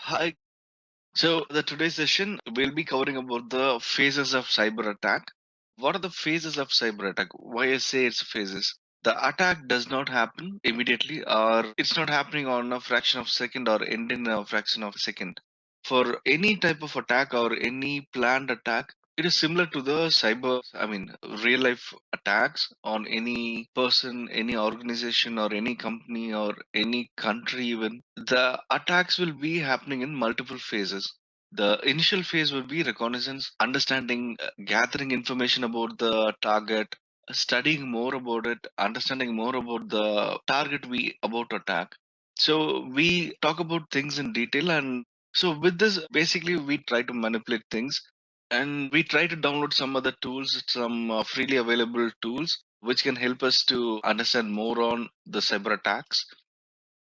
Hi. So the today's session we'll be covering about the phases of cyber attack. What are the phases of cyber attack? Why I say it's phases? The attack does not happen immediately, or it's not happening on a fraction of a second or end in a fraction of a second. For any type of attack or any planned attack, it is similar to the real life attacks on any person, any organization, or any company, or any country even. The attacks will be happening in multiple phases. The initial phase will be reconnaissance, understanding, gathering information about the target, studying more about it, understanding more about the target we about to attack. So we talk about things in detail, and so with this, basically we try to manipulate things, and we try to download some other tools, some freely available tools, which can help us to understand more on the cyber attacks.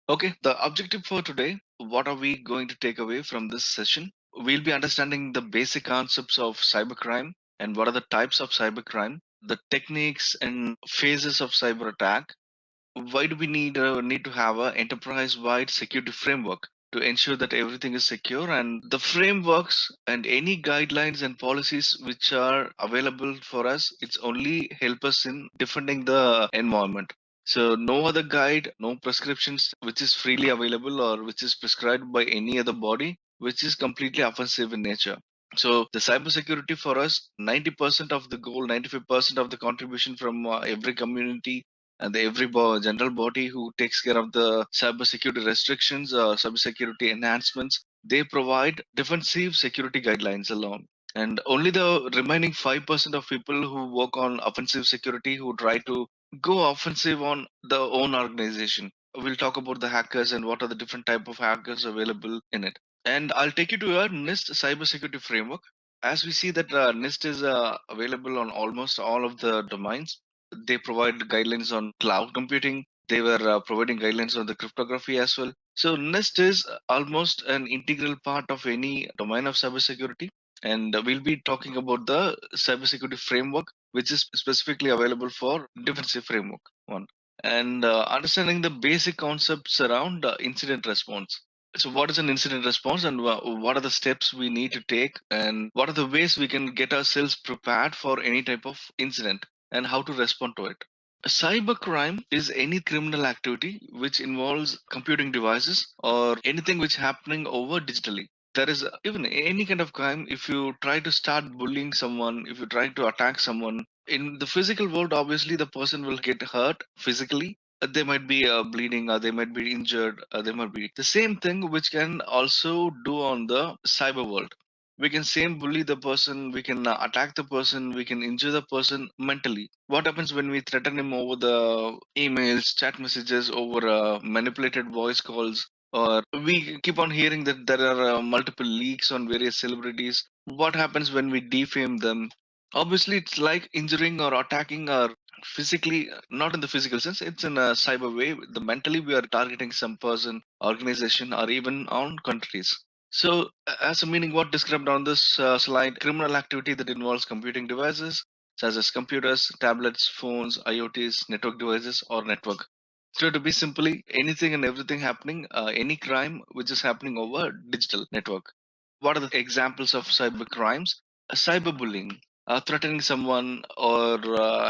Okay, the objective for today, what are we going to take away from this session? We'll be understanding the basic concepts of cybercrime and what are the types of cybercrime, the techniques and phases of cyber attack. Why do we need to have an enterprise-wide security framework to ensure that everything is secure, and the frameworks and any guidelines and policies which are available for us, it's only help us in defending the environment. So no other guide, no prescriptions which is freely available or which is prescribed by any other body which is completely offensive in nature. So the cybersecurity for us, 90% of the goal, 95% of the contribution from every community and every general body who takes care of the cybersecurity restrictions, cybersecurity enhancements, they provide defensive security guidelines alone. And only the remaining 5% of people who work on offensive security, who try to go offensive on their own organization. We'll talk about the hackers and what are the different type of hackers available in it. And I'll take you to a NIST cybersecurity framework. As we see that NIST is available on almost all of the domains. They provide guidelines on cloud computing. They were providing guidelines on the cryptography as well. So NIST is almost an integral part of any domain of cybersecurity. And we'll be talking about the cybersecurity framework, which is specifically available for defensive framework one. And understanding the basic concepts around incident response. So what is an incident response, and what are the steps we need to take, and what are the ways we can get ourselves prepared for any type of incident, and how to respond to it. Cybercrime is any criminal activity which involves computing devices or anything which happening over digitally. There is even any kind of crime. If you try to start bullying someone, if you try to attack someone in the physical world, obviously the person will get hurt physically. They might be bleeding, or they might be injured, they might be the same thing which can also do on the cyber world. We can same bully the person, we can attack the person, we can injure the person mentally. What happens when we threaten him over the emails, chat messages, over manipulated voice calls, or we keep on hearing that there are multiple leaks on various celebrities? What happens when we defame them? Obviously it's like injuring or attacking, or physically, not in the physical sense, it's in a cyber way. The mentally we are targeting some person, organization, or even on countries. So, as a meaning, what described on this slide, criminal activity that involves computing devices such as computers, tablets, phones, IoTs, network devices, or network. So, to be simply anything and everything happening, any crime which is happening over digital network. What are the examples of cyber crimes? Cyberbullying, threatening someone, or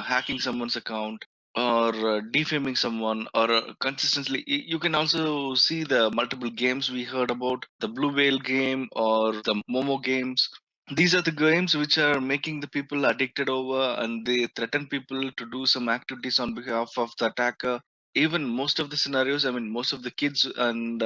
hacking someone's account, or defaming someone, or consistently. You can also see the multiple games we heard about, the Blue Whale game or the Momo games. These are the games which are making the people addicted over, and they threaten people to do some activities on behalf of the attacker. Even most of the scenarios, I mean, most of the kids and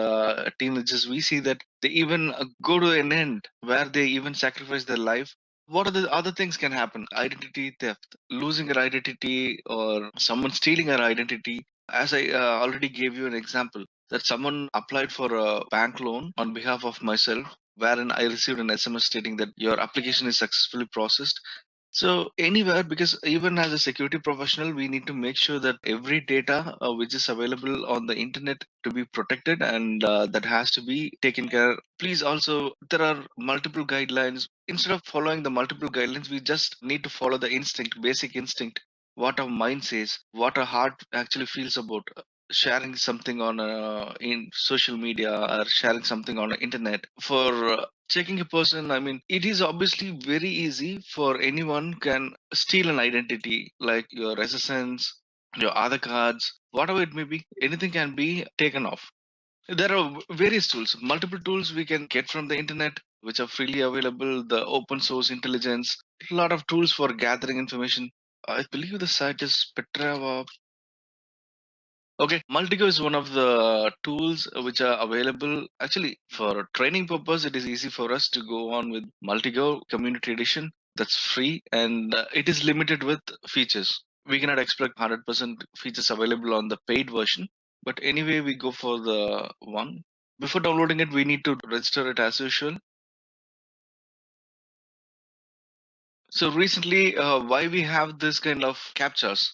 teenagers, we see that they even go to an end where they even sacrifice their life. What are the other things can happen? Identity theft, losing your identity, or someone stealing our identity. As I already gave you an example, that someone applied for a bank loan on behalf of myself, wherein I received an SMS stating that your application is successfully processed. So anywhere, because even as a security professional, we need to make sure that every data which is available on the internet to be protected, and that has to be taken care. Please also, there are multiple guidelines. Instead of following the multiple guidelines, we just need to follow the instinct, basic instinct, what our mind says, what our heart actually feels about. sharing something on in social media or sharing something on the internet for checking a person. I mean, it is obviously very easy for anyone can steal an identity like your SSNs, your other cards, whatever it may be. Anything can be taken off. There are various tools, multiple tools we can get from the internet, which are freely available. The open source intelligence, a lot of tools for gathering information. I believe the site is Petra. Okay, Multigo is one of the tools which are available. Actually, for training purpose, it is easy for us to go on with Multigo Community Edition. That's free and it is limited with features. We cannot expect 100% features available on the paid version. But anyway, we go for the one. Before downloading it, we need to register it as usual. So recently, why we have this kind of captchas?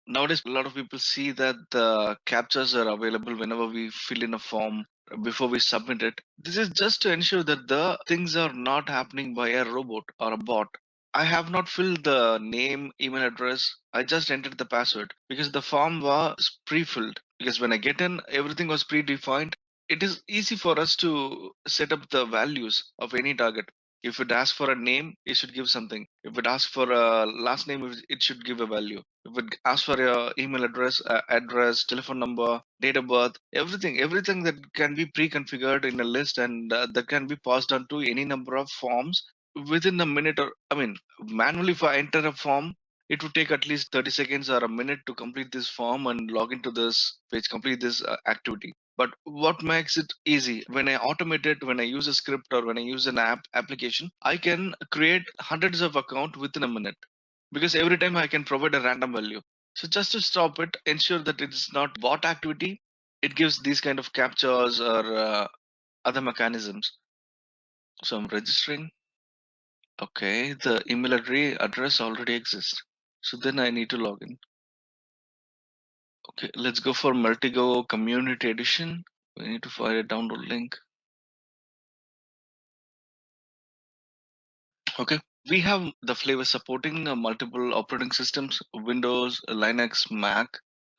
Nowadays, a lot of people see that the captchas are available whenever we fill in a form before we submit it. This is just to ensure that the things are not happening by a robot or a bot. I have not filled the name, email address. I just entered the password because the form was pre-filled. Because when I get in, everything was predefined. It is easy for us to set up the values of any target. If it asks for a name, it should give something. If it asks for a last name, it should give a value. If it asks for your email address, telephone number, date of birth, everything that can be pre-configured in a list and that can be passed on to any number of forms within a minute. Or I mean, manually if I enter a form, it would take at least 30 seconds or a minute to complete this form and log into this page, complete this activity. But what makes it easy when I automate it, when I use a script or when I use an application, I can create hundreds of accounts within a minute because every time I can provide a random value. So just to stop it, ensure that it's not bot activity. It gives these kind of captures or other mechanisms. So I'm registering. Okay, the email address already exists. So then I need to log in. Okay, let's go for Multigo Community Edition. We need to find a download link. Okay, we have the flavor supporting multiple operating systems, Windows, Linux, Mac.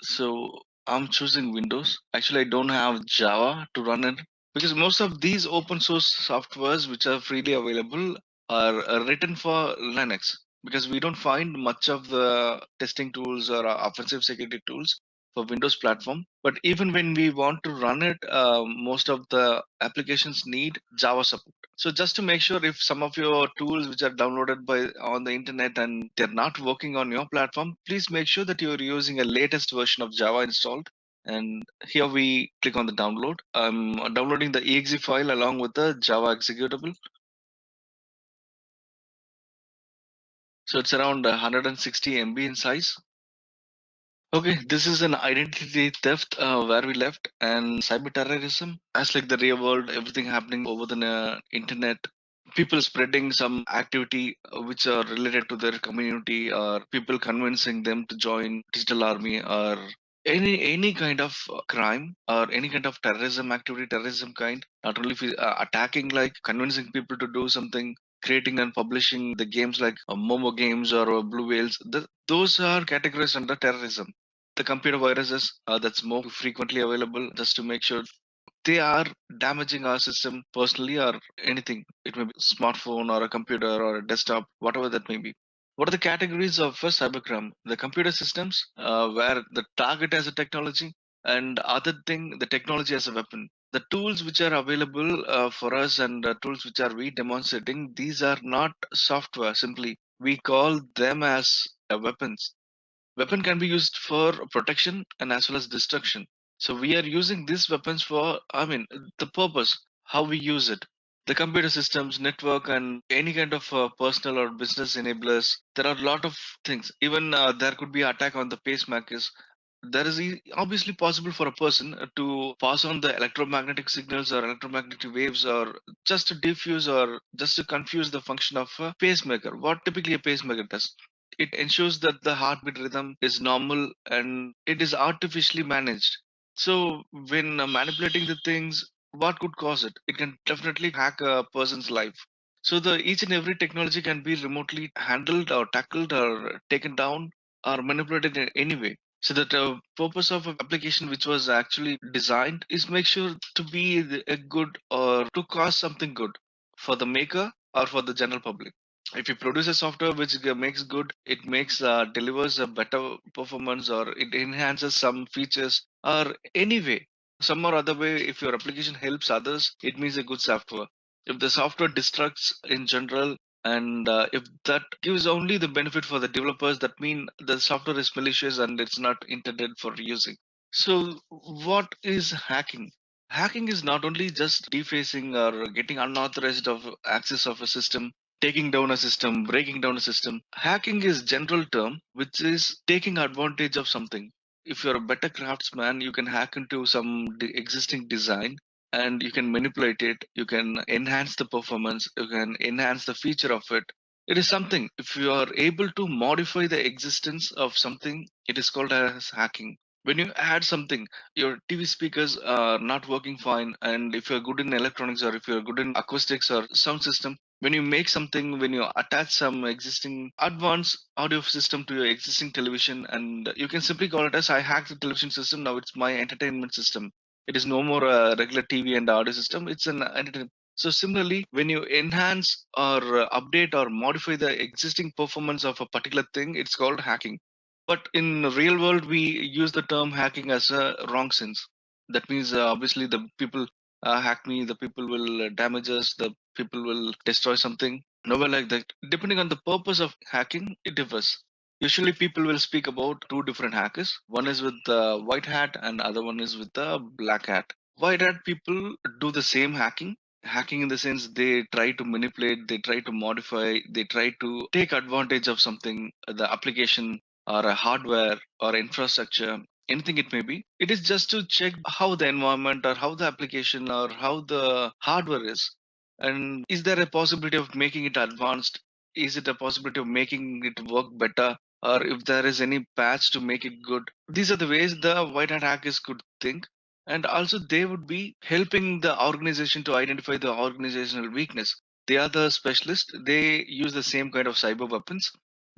So I'm choosing Windows. Actually, I don't have Java to run it because most of these open source softwares which are freely available are written for Linux because we don't find much of the testing tools or offensive security tools for Windows platform. But even when we want to run it, most of the applications need Java support. So just to make sure if some of your tools which are downloaded by on the internet and they're not working on your platform, please make sure that you're using a latest version of Java installed. And here we click on the download. I'm downloading the exe file along with the Java executable. So it's around 160 MB in size. Okay, this is an identity theft where we left and cyber terrorism. As like the real world, everything happening over the internet, people spreading some activity which are related to their community, or people convincing them to join digital army, or any kind of crime or any kind of terrorism activity, terrorism kind. Not only attacking, like convincing people to do something, creating and publishing the games like Momo games or Blue Whales. Those are categorized under terrorism. The computer viruses that's more frequently available, just to make sure they are damaging our system personally or anything. It may be a smartphone or a computer or a desktop, whatever that may be. What are the categories of cybercrime? The computer systems, where the target as a technology, and other thing, the technology as a weapon. The tools which are available for us and the tools which are we demonstrating, these are not software simply. We call them as weapons. Weapon can be used for protection and as well as destruction. So we are using these weapons for, I mean, the purpose, how we use it. The computer systems, network, and any kind of personal or business enablers. There are a lot of things. Even there could be attack on the pacemakers. There is obviously possible for a person to pass on the electromagnetic signals or electromagnetic waves, or just to diffuse or just to confuse the function of a pacemaker. What typically a pacemaker does, it ensures that the heartbeat rhythm is normal and it is artificially managed. So when manipulating the things, what could cause it? It can definitely hack a person's life. So the each and every technology can be remotely handled or tackled or taken down or manipulated in any way. So that purpose of an application which was actually designed is make sure to be a good or to cause something good for the maker or for the general public. If you produce a software which makes good, it makes delivers a better performance or it enhances some features or anyway, some or other way, if your application helps others, it means a good software. If the software destructs in general, and if that gives only the benefit for the developers, that mean the software is malicious and it's not intended for using. So what is hacking? Hacking is not only just defacing or getting unauthorized of access of a system, taking down a system, breaking down a system. Hacking is general term which is taking advantage of something. If you're a better craftsman, you can hack into some existing design and you can manipulate it, you can enhance the performance, you can enhance the feature of it. It is something, if you are able to modify the existence of something, it is called as hacking. When you add something, your TV speakers are not working fine, and if you're good in electronics or if you're good in acoustics or sound system, when you make something, when you attach some existing advanced audio system to your existing television, and you can simply call it as I hacked the television system, now it's my entertainment system. It is no more a regular TV and audio system, it's an entertainment. So similarly, when you enhance or update or modify the existing performance of a particular thing, it's called hacking. But in the real world, we use the term hacking as a wrong sense. That means obviously the people hack me, the people will damage us, the people will destroy something. Nowhere like that. Depending on the purpose of hacking, it differs. Usually, people will speak about two different hackers. One is with the white hat, and other one is with the black hat. White hat people do the same hacking. Hacking in the sense they try to manipulate, they try to modify, they try to take advantage of something, the application or a hardware or infrastructure, anything it may be. It is just to check how the environment or how the application or how the hardware is. And is there a possibility of making it advanced? Is it a possibility of making it work better? Or if there is any patch to make it good? These are the ways the white hat hackers could think. And also, they would be helping the organization to identify the organizational weakness. They are the specialist. They use the same kind of cyber weapons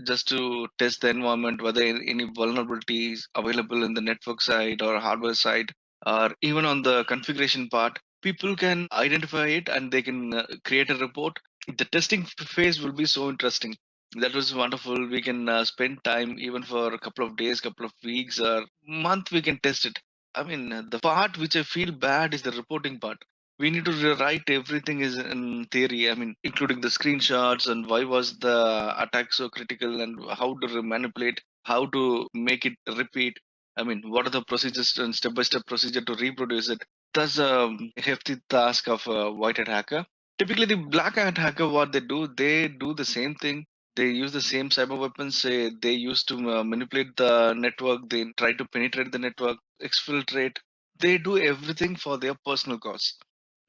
just to test the environment, whether any vulnerabilities available in the network side or hardware side, or even on the configuration part. People can identify it and they can create a report. The testing phase will be so interesting. That was wonderful. We can spend time even for a couple of days, couple of weeks, or month. We can test it. I mean, the part which I feel bad is the reporting part. We need to rewrite everything is in theory. I mean, including the screenshots and why was the attack so critical and how to manipulate, how to make it repeat. I mean, what are the procedures and step-by-step procedure to reproduce it? That's a hefty task of a white hat hacker. Typically, the black hat hacker, what they do the same thing. They use the same cyber weapons. They use to manipulate the network. They try to penetrate the network, exfiltrate. They do everything for their personal cause.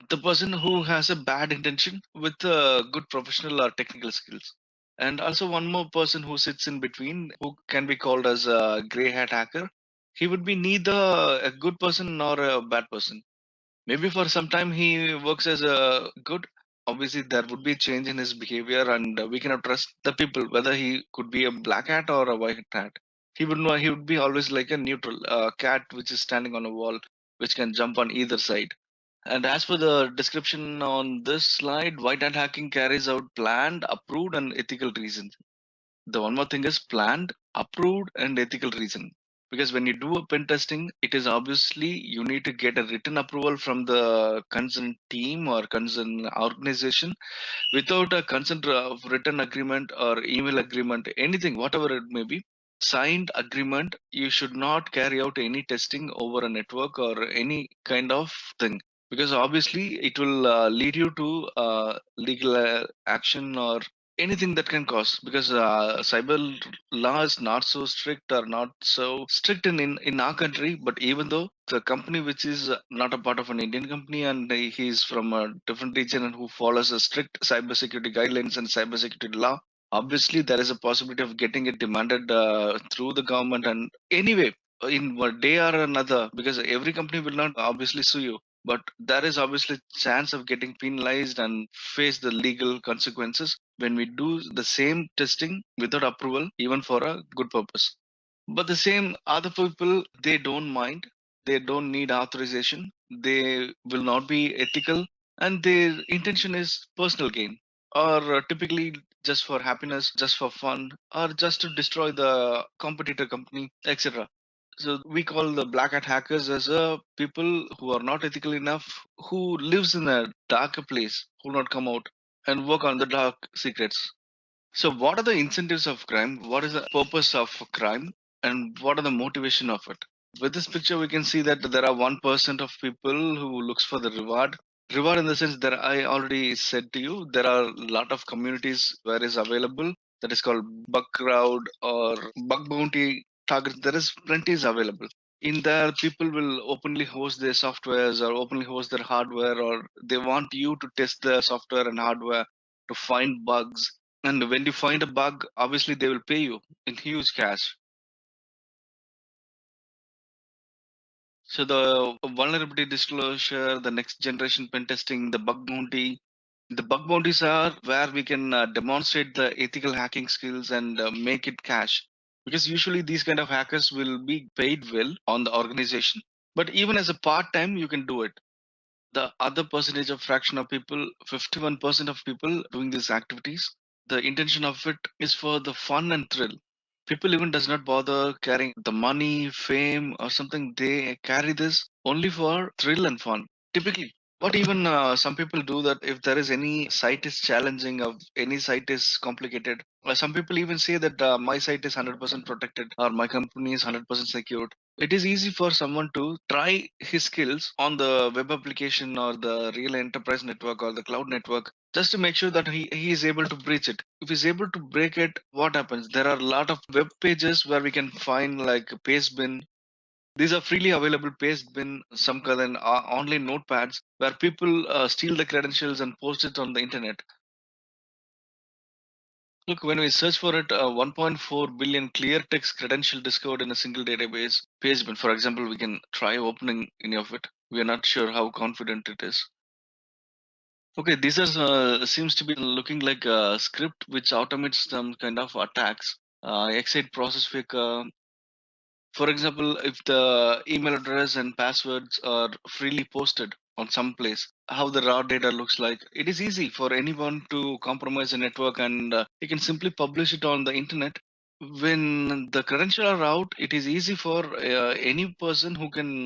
The person who has a bad intention with good professional or technical skills. And also one more person who sits in between, who can be called as a gray hat hacker. He would be neither a good person nor a bad person. Maybe for some time he works as a good. Obviously, there would be change in his behavior, and we cannot trust the people whether he could be a black hat or a white hat. He would know. He would be always like a neutral cat which is standing on a wall, which can jump on either side. And as for the description on this slide, white hat hacking carries out planned, approved, and ethical reasons. The one more thing is planned, approved, and ethical reason. Because when you do a pen testing, it is obviously you need to get a written approval from the concerned team or concerned organization. Without a consent of written agreement or email agreement, anything, whatever it may be, signed agreement, you should not carry out any testing over a network or any kind of thing. Because obviously it will lead you to legal action or anything that can cause. Because cyber law is not so strict or not so strict in our country, but even though the company which is not a part of an Indian company and he's from a different region and who follows a strict cybersecurity guidelines and cybersecurity law, obviously there is a possibility of getting it demanded through the government. And anyway, in one day or another, because every company will not obviously sue you, but there is obviously chance of getting penalized and face the legal consequences when we do the same testing without approval, even for a good purpose. But the same other people, they don't mind. They don't need authorization. They will not be ethical, and their intention is personal gain, or typically just for happiness, just for fun, or just to destroy the competitor company, etc. So we call the black hat hackers as people who are not ethical enough, who lives in a darker place, who not come out and work on the dark secrets. So, what are the incentives of crime? What is the purpose of crime? And what are the motivation of it? With this picture, we can see that there are 1% of people who looks for the reward. Reward in the sense that I already said to you, there are a lot of communities where is available. That is called bug crowd or bug bounty target. There is plenty is available. In there, people will openly host their softwares or openly host their hardware, or they want you to test the software and hardware to find bugs, and when you find a bug, obviously they will pay you in huge cash. So the vulnerability disclosure, the next generation pen testing, the bug bounty. The bug bounties are where we can demonstrate the ethical hacking skills and make it cash. Because usually these kind of hackers will be paid well on the organization. But even as a part-time, you can do it. The other percentage of fraction of people, 51% of people doing these activities, the intention of it is for the fun and thrill. People even does not bother carrying the money, fame, or something. They carry this only for thrill and fun. Typically, what even some people do that if there is any site is challenging, or any site is complicated, some people even say that my site is 100% protected or my company is 100% secured. It is easy for someone to try his skills on the web application or the real enterprise network or the cloud network, just to make sure that he is able to breach it. If he's able to break it, what happens? There are a lot of web pages where we can find like pastebin. These are freely available pastebin, some kind of online notepads where people steal the credentials and post it on the internet. Look, when we search for it, 1.4 billion clear text credential discovered in a single database pastebin. For example, we can try opening any of it. We are not sure how confident it is. Okay, this is seems to be looking like a script which automates some kind of attacks. Excite process fake. For example, if the email address and passwords are freely posted on some place, how the raw data looks like, it is easy for anyone to compromise a network, and you can simply publish it on the internet. When the credentials are out, it is easy for any person who can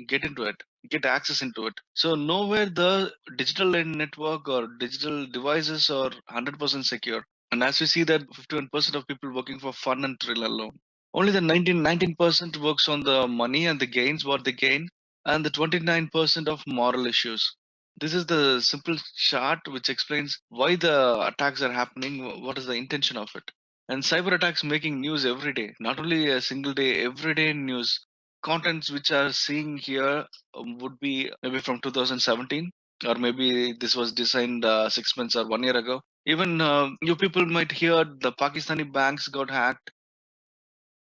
get into it, get access into it. So nowhere the digital network or digital devices are 100% secure. And as we see that 51% of people working for fun and thrill alone. Only the 19% works on the money and the gains, what they gain, and the 29% of moral issues. This is the simple chart which explains why the attacks are happening, what is the intention of it. And cyber attacks making news every day, not only a single day, every day news. Contents which are seeing here would be maybe from 2017, or maybe this was designed 6 months or 1 year ago. Even you people might hear the Pakistani banks got hacked.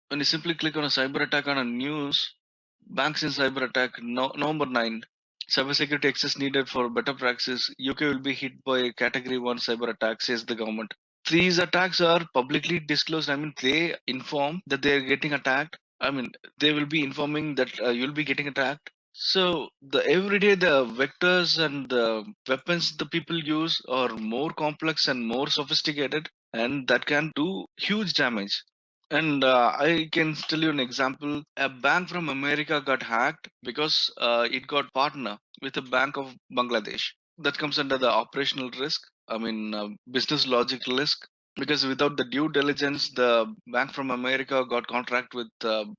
When you simply click on a cyber attack on a news, banks in cyber attack, no, November 9, cybersecurity access needed for better practice. UK will be hit by a category 1 cyber attack, says the government. These attacks are publicly disclosed. I mean, they inform that they are getting attacked. I mean, they will be informing that you'll be getting attacked. So the everyday the vectors and the weapons the people use are more complex and more sophisticated, and that can do huge damage. And I can tell you an example. A bank from America got hacked because it got partner with a bank of Bangladesh. That comes under the operational risk. I mean, business logic risk. Because without the due diligence, the bank from America got contract with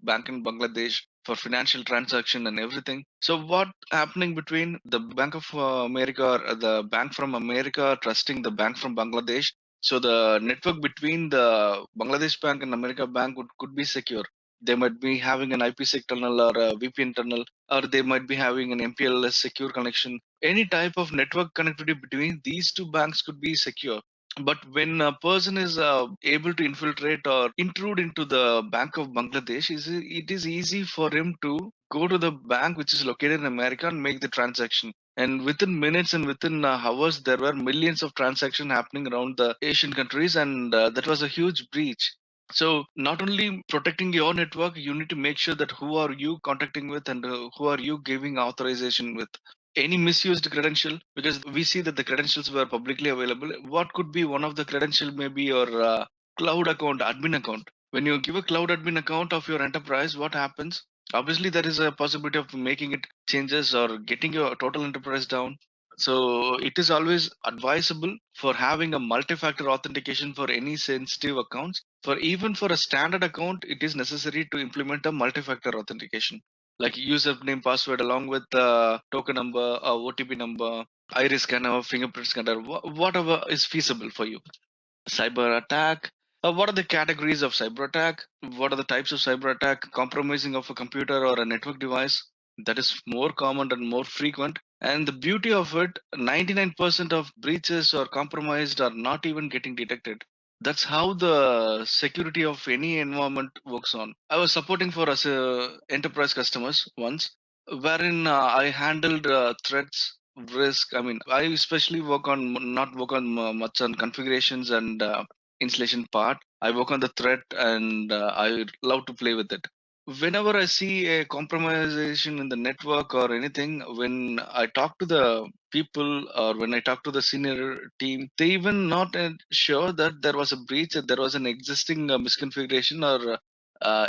bank in Bangladesh for financial transaction and everything. So what happening between the Bank of America, or the bank from America trusting the bank from Bangladesh, so the network between the Bangladesh bank and America bank could be secure. They might be having an IPsec tunnel or a VPN tunnel, or they might be having an MPLS secure connection. Any type of network connectivity between these two banks could be secure. But when a person is able to infiltrate or intrude into the Bank of Bangladesh, it is easy for him to go to the bank which is located in America and make the transaction. And within minutes and within hours, there were millions of transactions happening around the Asian countries, and that was a huge breach. So not only protecting your network, you need to make sure that who are you contacting with and who are you giving authorization with. Any misused credential, because we see that the credentials were publicly available. What could be one of the credential? Maybe your cloud account, admin account. When you give a cloud admin account of your enterprise, what happens? Obviously, there is a possibility of making it changes or getting your total enterprise down. So it is always advisable for having a multi-factor authentication for any sensitive accounts. For even for a standard account, it is necessary to implement a multi-factor authentication, like username, password, along with the token number, OTP number, iris scanner, fingerprint scanner, whatever is feasible for you. Cyber attack. What are the categories of cyber attack? What are the types of cyber attack? Compromising of a computer or a network device. That is more common and more frequent. And the beauty of it, 99% of breaches or compromised are not even getting detected. That's how the security of any environment works on. I was supporting for us enterprise customers once, wherein I handled threats, risk. I mean, I especially work on not work on much on configurations and installation part. I work on the threat, and I love to play with it. Whenever I see a compromisation in the network or anything, when I talk to the people or when I talk to the senior team, they even not sure that there was a breach, that there was an existing misconfiguration or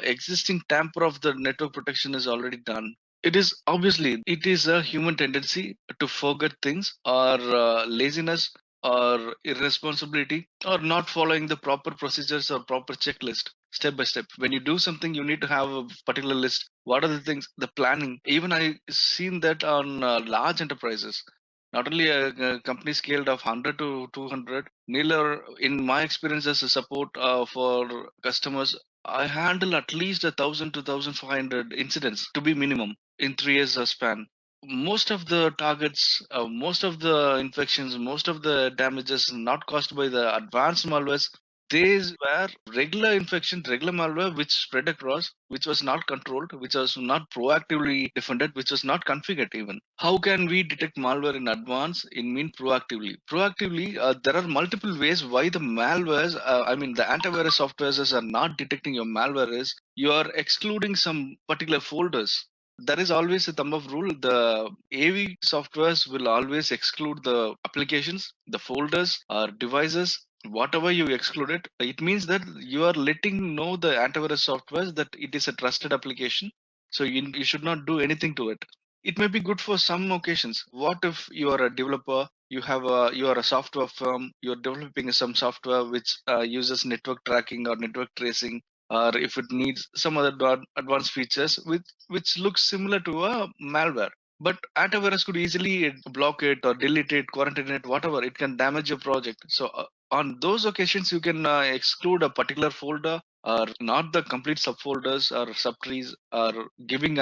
existing tamper of the network protection is already done. It is obviously it is a human tendency to forget things or laziness or irresponsibility or not following the proper procedures or proper checklist step by step. When you do something, you need to have a particular list. What are the things, the planning? Even I seen that on large enterprises, not only a company scaled of 100 to 200. Neither in my experience as a support for customers, I handle at least 1,000 to 1,500 incidents to be minimum in 3 years span. Most of the targets, most of the infections, most of the damages not caused by the advanced malwares. These were regular infection, regular malware which spread across, which was not controlled, which was not proactively defended, which was not configured even. How can we detect malware in advance? In mean proactively. Proactively, there are multiple ways why the malwares, I mean the antivirus softwares are not detecting your malware is you are excluding some particular folders. There is always a thumb of rule. The AV softwares will always exclude the applications, the folders or devices. Whatever you exclude it, it means that you are letting know the antivirus software that it is a trusted application. So you should not do anything to it. It may be good for some occasions. What if you are a developer? You are a software firm. You are developing some software which uses network tracking or network tracing, or if it needs some other advanced features which looks similar to a malware. But antivirus could easily block it or delete it, quarantine it, whatever. It can damage your project. So on those occasions, you can exclude a particular folder or not the complete subfolders or subtrees or giving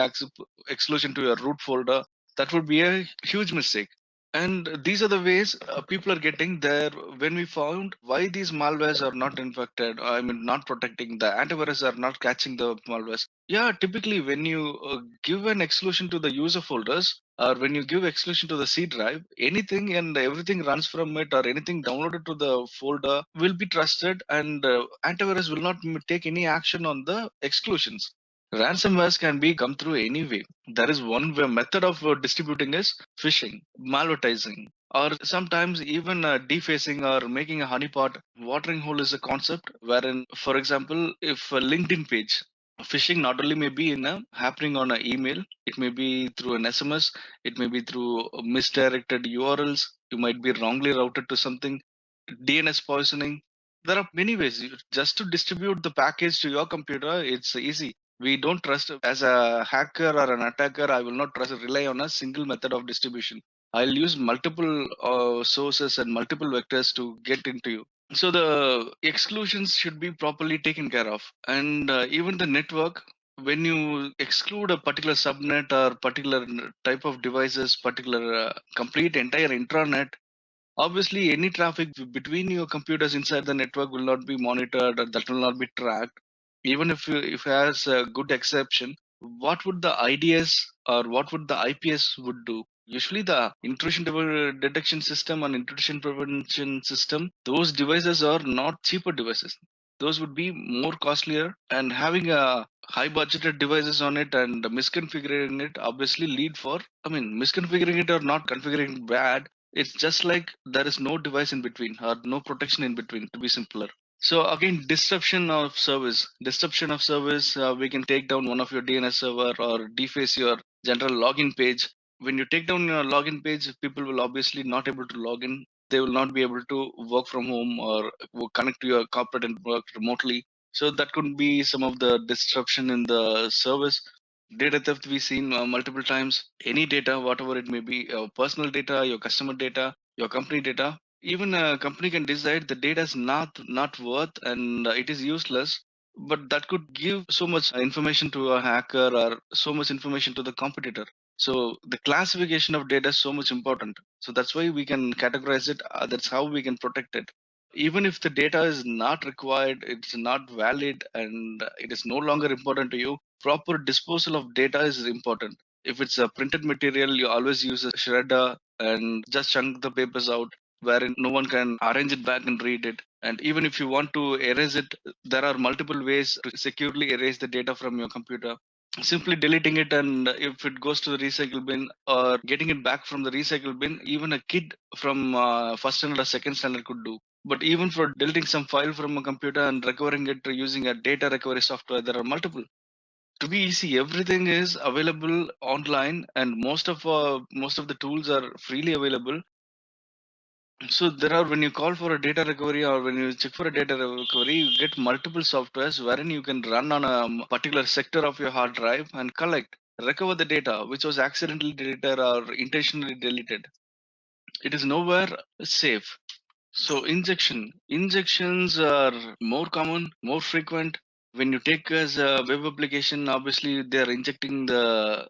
exclusion to your root folder. That would be a huge mistake. And these are the ways people are getting there. When we found why these malwares are not infected, I mean, not protecting, the antivirus are not catching the malwares. Yeah, typically when you give an exclusion to the user folders or when you give exclusion to the C drive, anything and everything runs from it or anything downloaded to the folder will be trusted, and antivirus will not take any action on the exclusions. Ransomwares can be come through any way. There is one way method of distributing is phishing, malvertising, or sometimes even defacing or making a honeypot. Watering hole is a concept wherein, for example, if a LinkedIn page, phishing not only may be in a happening on an email, it may be through an SMS, it may be through misdirected URLs. You might be wrongly routed to something, DNS poisoning. There are many ways. Just to distribute the package to your computer, it's easy. We don't trust as a hacker or an attacker. I will not trust rely on a single method of distribution. I'll use multiple sources and multiple vectors to get into you. So the exclusions should be properly taken care of, and even the network. When you exclude a particular subnet or particular type of devices, particular complete entire intranet, obviously, any traffic between your computers inside the network will not be monitored or that will not be tracked. Even if it has a good exception, what would the IDS or what would the IPS would do? Usually, the intrusion detection system and intrusion prevention system, those devices are not cheaper devices. those would be more costlier, and having a high budgeted devices on it and misconfiguring it obviously lead for, I mean, misconfiguring it or not configuring it bad, it's just like there is no device in between or no protection in between, to be simpler. So again, disruption of service, we can take down one of your DNS server or deface your general login page. When you take down your login page, people will obviously not able to log in. They will not be able to work from home or connect to your corporate and work remotely. So that could be some of the disruption in the service. Data theft we've seen multiple times. Any data, whatever it may be, your personal data, your customer data, your company data. Even a company can decide the data is not worth and it is useless, but that could give so much information to a hacker or so much information to the competitor. So the classification of data is so much important. So that's why we can categorize it. That's how we can protect it. Even if the data is not required, it's not valid, and it is no longer important to you, proper disposal of data is important. If it's a printed material, you always use a shredder and just chunk the papers out wherein no one can arrange it back and read it. And even if you want to erase it, there are multiple ways to securely erase the data from your computer. Simply deleting it, and if it goes to the recycle bin or getting it back from the recycle bin, even a kid from first standard or second standard could do. But even for deleting some file from a computer and recovering it using a data recovery software, there are multiple. To be easy, everything is available online, and most of the tools are freely available. So there are, when you call for a data recovery or when you check for a data recovery, you get multiple softwares wherein you can run on a particular sector of your hard drive and recover the data which was accidentally deleted or intentionally deleted. It is nowhere safe. So injections are more common, more frequent. When you take as a web application, obviously they are injecting the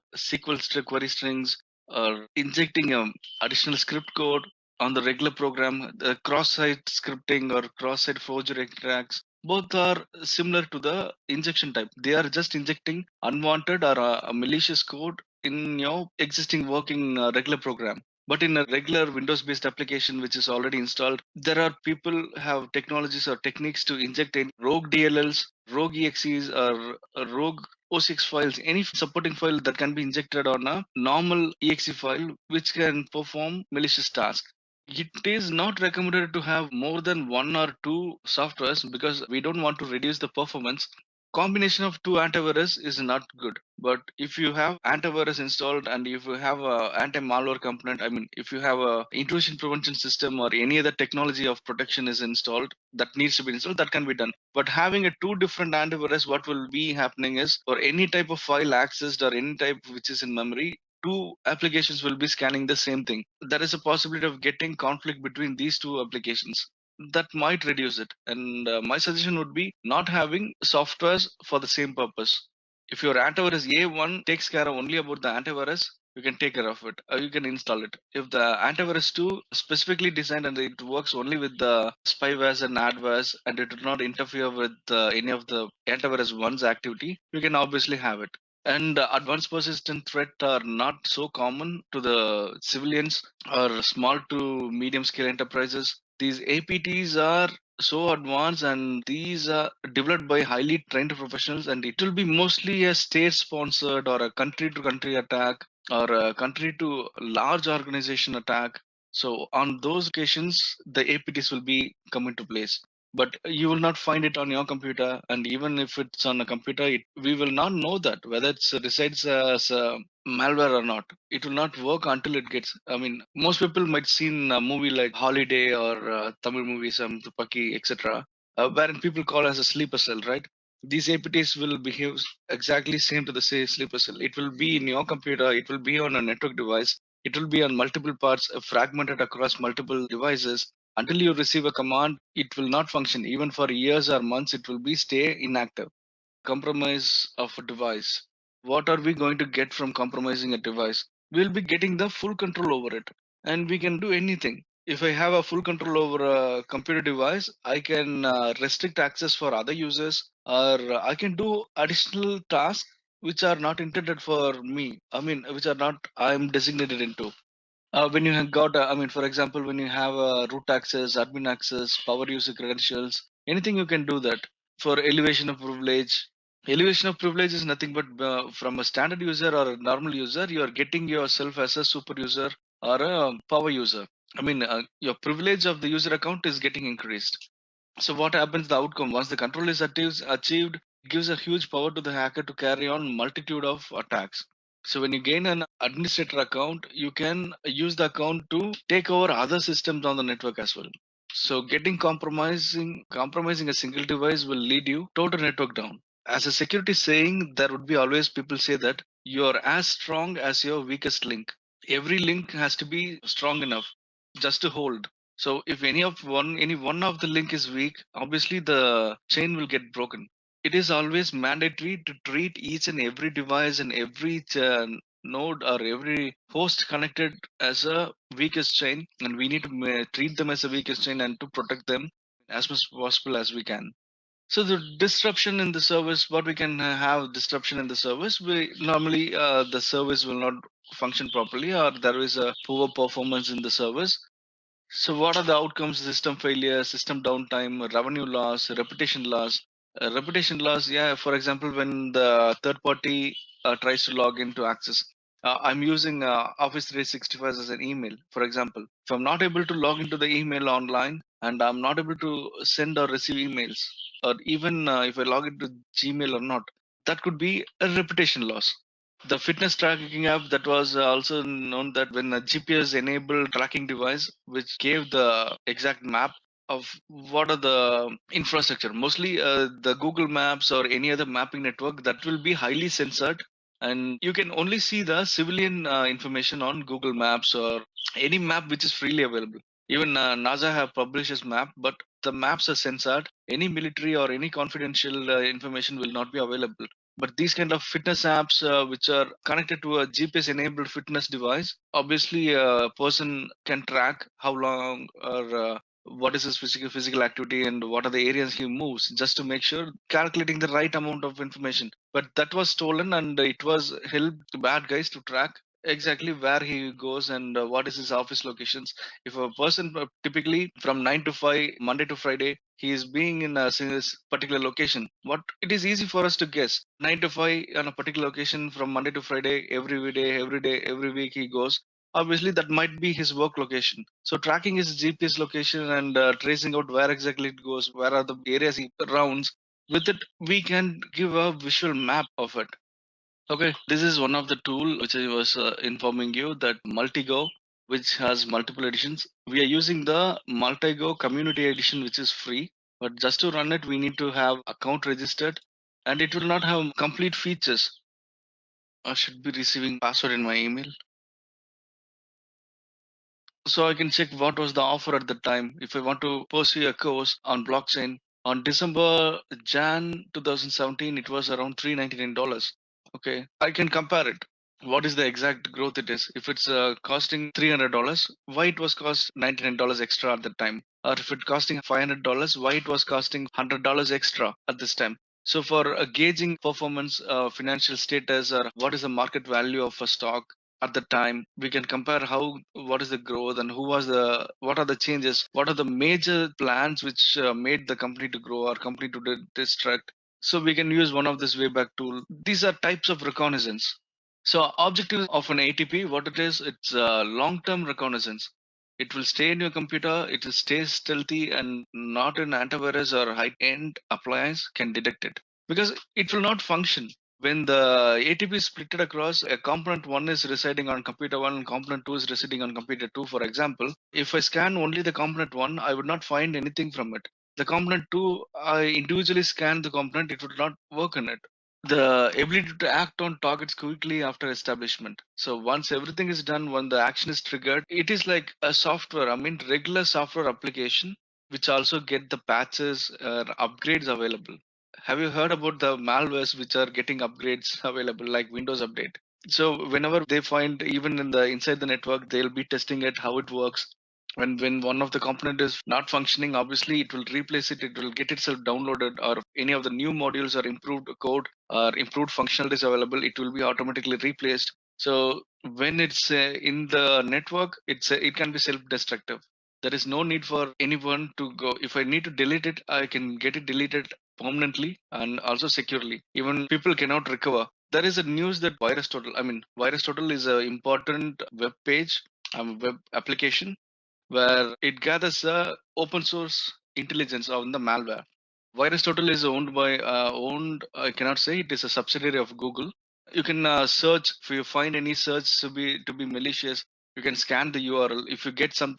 query strings or injecting additional script code on the regular program. The cross-site scripting or cross-site forgery attacks, both are similar to the injection type. They are just injecting unwanted or a malicious code in your existing working regular program. But in a regular Windows based application which is already installed, there are people have technologies or techniques to inject in rogue DLLs, rogue EXEs, or rogue OCX files, any supporting file that can be injected on a normal EXE file which can perform malicious tasks. It is not recommended to have more than one or two softwares because we don't want to reduce the performance. Combination of two antivirus is not good, but if you have antivirus installed and if you have a anti-malware component, I mean if you have a intrusion prevention system or any other technology of protection is installed that needs to be installed, that can be done. But having a two different antivirus, what will be happening is for any type of file accessed or any type which is in memory, two applications will be scanning the same thing. There is a possibility of getting conflict between these two applications that might reduce it. And my suggestion would be not having softwares for the same purpose. If your antivirus A1 takes care of only about the antivirus, you can take care of it. You can install it. If the antivirus 2 specifically designed and it works only with the spywares and adwares and it will not interfere with any of the antivirus 1's activity, you can obviously have it. And advanced persistent threat are not so common to the civilians or small to medium scale enterprises. These APTs are so advanced and these are developed by highly trained professionals, and it will be mostly a state sponsored or a country to country attack or a country to large organization attack. So on those occasions, the APTs will be come into place. But you will not find it on your computer, and even if it's on a computer, we will not know that whether it resides as a malware or not. It will not work until it gets. I mean, most people might seen a movie like Holiday or Tamil movies, Tupaki, etc., wherein people call as a sleeper cell, right? These APTs will behave exactly same to the say sleeper cell. It will be in your computer. It will be on a network device. It will be on multiple parts, fragmented across multiple devices. Until you receive a command, it will not function. Even for years or months, it will be stay inactive. Compromise of a device. What are we going to get from compromising a device? We'll be getting the full control over it, and we can do anything. If I have a full control over a computer device, I can restrict access for other users, or I can do additional tasks which are not intended for me. I mean, which are not I'm designated into. When you have got, I mean, for example, when you have root access, admin access, power user credentials, anything you can do that. For elevation of privilege, elevation of privilege is nothing but from a standard user or a normal user, you are getting yourself as a super user or a power user. I mean, your privilege of the user account is getting increased. So what happens? The outcome, once the control is achieved, it gives a huge power to the hacker to carry on multitude of attacks. So when you gain an administrator account, you can use the account to take over other systems on the network as well. So getting compromising a single device will lead you total network down. As a security saying, there would be always people say that you are as strong as your weakest link. Every link has to be strong enough just to hold. So if any one of the link is weak, obviously the chain will get broken. It is always mandatory to treat each and every device and every node or every host connected as a weakest chain, and we need to treat them as a weakest chain and to protect them as much possible as we can. So the disruption in the service, what we can have disruption in the service, we normally the service will not function properly, or there is a poor performance in the service. So what are the outcomes? System failure, system downtime, revenue loss, reputation loss. Reputation loss, yeah. For example, when the third party tries to log in to access, I'm using Office 365 as an email. For example, if I'm not able to log into the email online and I'm not able to send or receive emails, or even if I log into Gmail or not, that could be a reputation loss. The fitness tracking app, that was also known that when a GPS enabled tracking device which gave the exact map of what are the infrastructure, mostly the Google Maps or any other mapping network, that will be highly censored, and you can only see the civilian information on Google Maps or any map which is freely available. Even NASA have published this map, but the maps are censored. Any military or any confidential information will not be available. But these kind of fitness apps which are connected to a GPS enabled fitness device, obviously a person can track how long or what is his physical activity and what are the areas he moves, just to make sure calculating the right amount of information. But that was stolen, and it was helped bad guys to track exactly where he goes and what is his office locations. If a person typically from 9 to 5 Monday to Friday, he is being in a particular location, what it is easy for us to guess. 9 to 5 on a particular location from Monday to Friday, every day, every week he goes. Obviously, that might be his work location. So tracking his GPS location and tracing out where exactly it goes, where are the areas he rounds. With it, we can give a visual map of it. Okay, this is one of the tool which I was informing you, that Multigo, which has multiple editions. We are using the Multigo Community Edition, which is free. But just to run it, we need to have account registered, and it will not have complete features. I should be receiving password in my email, so I can check what was the offer at the time. If I want to pursue a course on blockchain on Jan 2017, it was around $399. Okay, I can compare it. What is the exact growth it is? If it's costing $300, why it was cost $99 extra at the time? Or if it costing $500, why it was costing $100 extra at this time? So for gauging performance, financial status, or what is the market value of a stock at the time, we can compare how, what is the growth and what are the changes, what are the major plans which made the company to grow or company to destruct. So we can use one of this wayback tool. These are types of reconnaissance. So objective of an ATP, what it is, it's a long-term reconnaissance. It will stay in your computer, it will stay stealthy, and not an antivirus or high-end appliance can detect it, because it will not function. When the ATP is split across, a component 1 is residing on computer 1 and component 2 is residing on computer 2, for example, if I scan only the component 1, I would not find anything from it. The component 2, I individually scan the component, it would not work on it. The ability to act on targets quickly after establishment. So once everything is done, when the action is triggered, it is like a software, I mean regular software application, which also get the patches upgrades available. Have you heard about the malwares which are getting upgrades available, like Windows Update? So whenever they find, even in the inside the network, they'll be testing it how it works. When one of the component is not functioning, obviously it will replace it, it will get itself downloaded, or any of the new modules or improved code or improved functionalities available, it will be automatically replaced. So when it's in the network, it can be self-destructive. There is no need for anyone to go. If I need to delete it, I can get it deleted permanently and also securely. Even people cannot recover. There is a news that Virus Total is an important web page, web application where it gathers open source intelligence on the malware. Virus Total is owned. I cannot say it is a subsidiary of Google. You can search if you find any search to be malicious. You can scan the URL. If you get some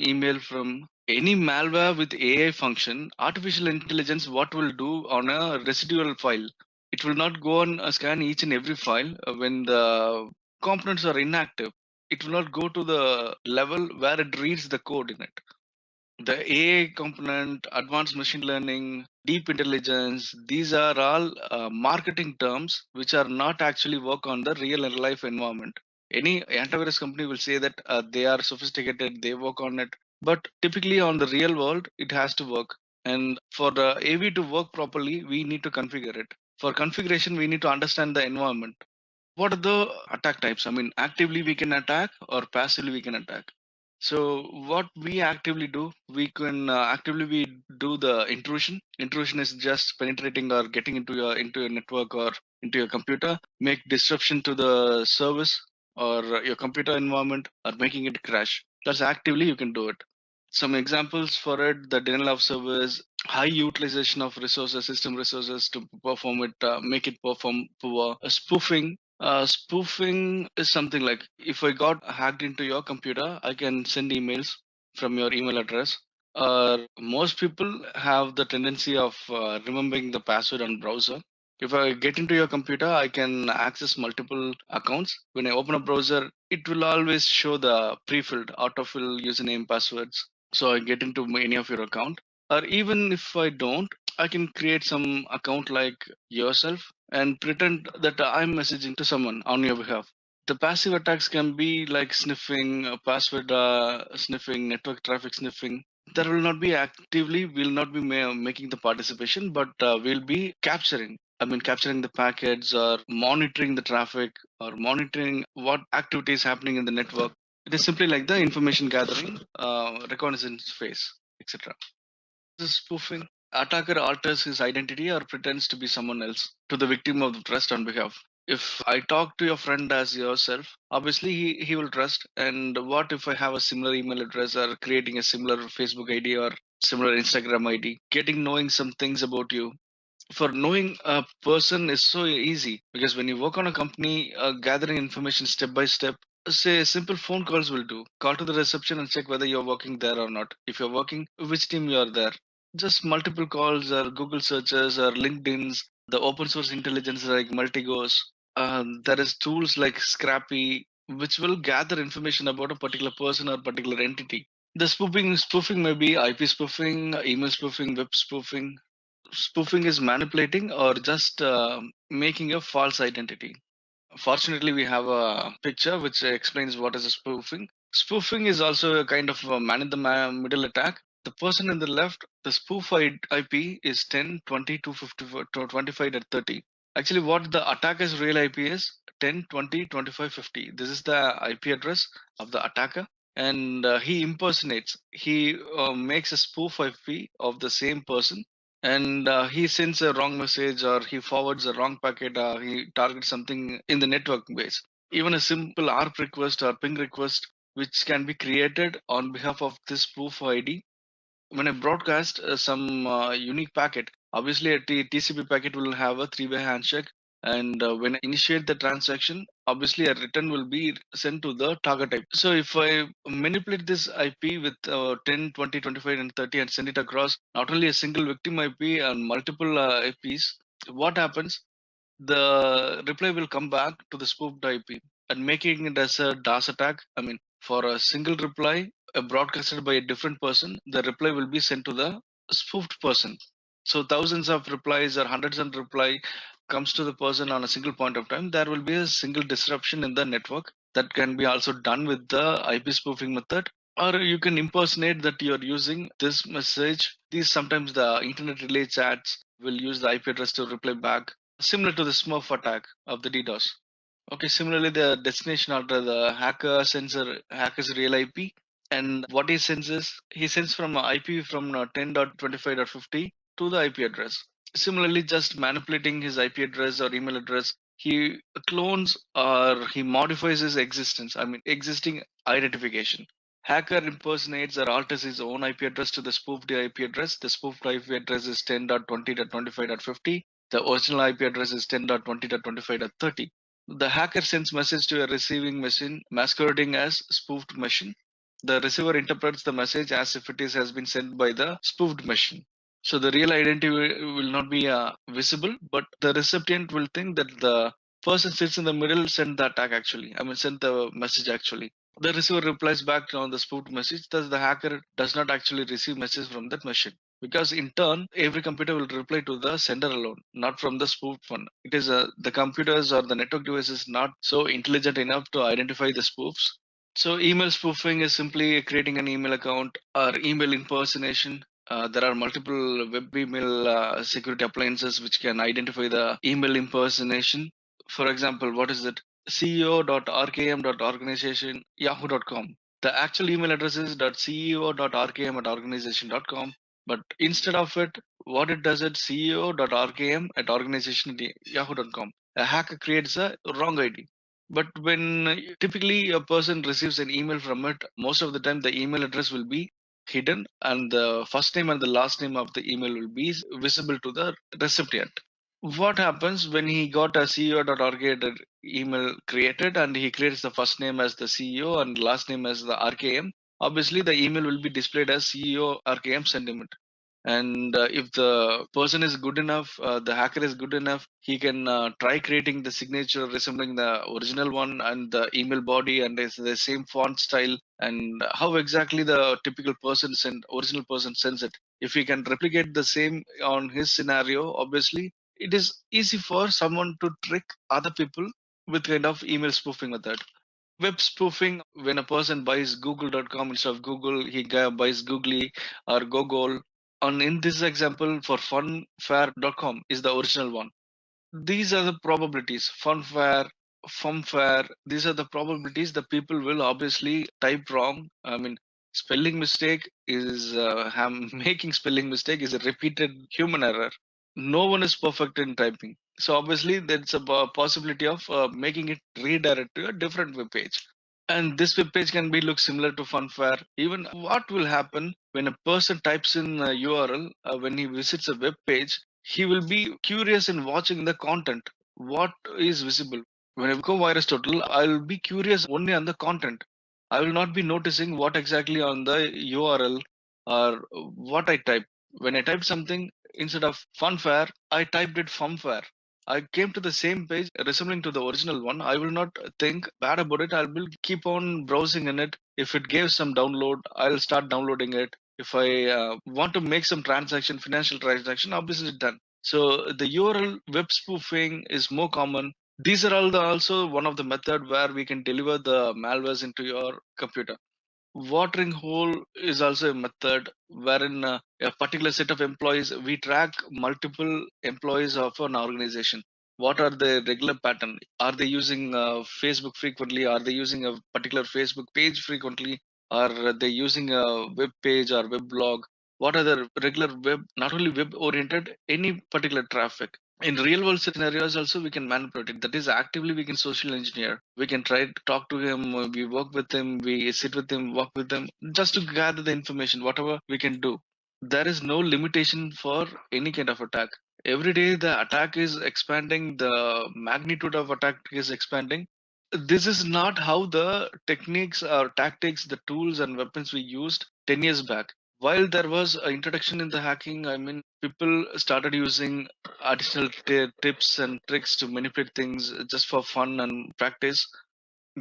email from any malware with AI function, artificial intelligence, what will do on a residual file? It will not go and scan each and every file when the components are inactive. It will not go to the level where it reads the code in it. The AI component, advanced machine learning, deep intelligence, these are all marketing terms which are not actually work on the real life environment. Any antivirus company will say that they are sophisticated, they work on it, but typically on the real world, it has to work. And for the AV to work properly, we need to configure it. For configuration, we need to understand the environment. What are the attack types? Actively we can attack or passively we can attack. So what we actively do, we can actively we do the intrusion. Intrusion is just penetrating or getting into your network or into your computer, make disruption to the service or your computer environment or making it crash. That's actively you can do it. Some examples for it: the denial of service, high utilization of resources, system resources to perform it, make it perform poor. Spoofing. Spoofing is something like if I got hacked into your computer, I can send emails from your email address. Most people have the tendency of remembering the password on browser. If I get into your computer, I can access multiple accounts. When I open a browser, it will always show the pre-filled, autofill username, passwords. So I get into any of your account. Or even if I don't, I can create some account like yourself and pretend that I'm messaging to someone on your behalf. The passive attacks can be like sniffing, password sniffing, network traffic sniffing. There will not be actively, we'll not be making the participation, but we'll be capturing the packets or monitoring the traffic or monitoring what activity is happening in the network. It is simply like the information gathering, reconnaissance phase, etc. This is spoofing. Attacker alters his identity or pretends to be someone else to the victim of the trust on behalf. If I talk to your friend as yourself, obviously he will trust. And what if I have a similar email address or creating a similar Facebook ID or similar Instagram ID, knowing some things about you? For knowing a person is so easy because when you work on a company, gathering information step by step, say simple phone calls will do. Call to the reception and check whether you're working there or not. If you're working, which team you're there. Just multiple calls or Google searches or LinkedIn's, the open source intelligence like Multigos. There is tools like Scrappy, which will gather information about a particular person or particular entity. The spoofing may be IP spoofing, email spoofing, web spoofing. Spoofing is manipulating or just making a false identity. Fortunately, we have a picture which explains what is a spoofing. Spoofing is also a kind of a man in the middle attack. The person in the left, the spoof IP is 10, 20, 254, 25 at 30. Actually, what the attacker's real IP is 10, 20, 25, 50. This is the IP address of the attacker. And he impersonates, he makes a spoof IP of the same person, and he sends a wrong message or he forwards a wrong packet, he targets something in the network base. Even a simple ARP request or ping request which can be created on behalf of this spoof ID. When I broadcast some unique packet, obviously a TCP packet will have a three-way handshake, and when I initiate the transaction, obviously a return will be sent to the target IP. So if I manipulate this IP with 10, 20, 25, and 30 and send it across not only a single victim IP and multiple IPs, what happens? The reply will come back to the spoofed IP and making it as a DAS attack. For a single reply broadcasted by a different person, the reply will be sent to the spoofed person. So thousands of replies or hundreds of reply comes to the person on a single point of time. There will be a single disruption in the network that can be also done with the IP spoofing method. Or you can impersonate that you're using this message. These sometimes the internet relay chats will use the IP address to reply back, similar to the Smurf attack of the DDoS. Okay, similarly, the destination after the hacker's real IP, and what he sends is he sends from IP from 10.25.50 to the IP address. Similarly, just manipulating his IP address or email address, he clones or he modifies his existence. I mean, existing identification. Hacker impersonates or alters his own IP address to the spoofed IP address. The spoofed IP address is 10.20.25.50. The original IP address is 10.20.25.30. The hacker sends message to a receiving machine masquerading as spoofed machine. The receiver interprets the message as if has been sent by the spoofed machine. So the real identity will not be visible, but the recipient will think that the person sits in the middle sent the attack actually. I mean, sent the message actually. The receiver replies back on the spoofed message. Thus, the hacker does not actually receive message from that machine. Because in turn, every computer will reply to the sender alone, not from the spoofed one. It is the computers or the network devices not so intelligent enough to identify the spoofs. So email spoofing is simply creating an email account or email impersonation. There are multiple web email security appliances which can identify the email impersonation. For example, what is it? ceo.rkm.organization yahoo.com. The actual email address is .ceo.rkm@organization.com, but instead of it, what it does is ceo.rkm@organization yahoo.com. A hacker creates a wrong ID. But when typically a person receives an email from it, most of the time the email address will be hidden and the first name and the last name of the email will be visible to the recipient. What happens when he got a ceo.rk email created and he creates the first name as the CEO and last name as the RKM? Obviously, the email will be displayed as CEO RKM sentiment. And if the person is good enough, the hacker is good enough, he can try creating the signature resembling the original one and the email body and it's the same font style and how exactly the typical person original person sends it. If he can replicate the same on his scenario, obviously it is easy for someone to trick other people with kind of email spoofing method. Web spoofing, when a person buys google.com instead of Google, he buys Googly or Gogol. And in this example, for funfair.com is the original one. These are the probabilities. Funfair, Funfair, these are the probabilities the people will obviously type wrong. I mean, spelling mistake is making spelling mistake is a repeated human error. No one is perfect in typing. So obviously, there's a possibility of making it redirect to a different web page. And this web page can be look similar to Funfair. Even what will happen when a person types in a URL when he visits a web page, he will be curious in watching the content. What is visible? When I go virus total, I will be curious only on the content. I will not be noticing what exactly on the URL or what I type. When I type something instead of Funfair, I typed it Funfair. I came to the same page resembling to the original one. I will not think bad about it. I will keep on browsing in it. If it gives some download, I'll start downloading it. If I want to make some transaction, financial transaction, obviously it's done. So the URL web spoofing is more common. These are all also one of the method where we can deliver the malwares into your computer. Watering hole is also a method wherein a particular set of employees, we track multiple employees of an organization. What are the regular pattern? Are they using Facebook frequently? Are they using a particular Facebook page frequently? Are they using a web page or web blog? What are the regular web, not only web oriented, any particular traffic? In real world scenarios also we can manipulate it. That is actively we can social engineer. We can try to talk to him, we work with him, we sit with him, work with them just to gather the information, whatever we can do. There is no limitation for any kind of attack. Every day the attack is expanding, the magnitude of attack is expanding. This is not how the techniques or tactics, the tools and weapons we used 10 years back. While there was an introduction in the hacking, I mean, people started using additional tips and tricks to manipulate things just for fun and practice.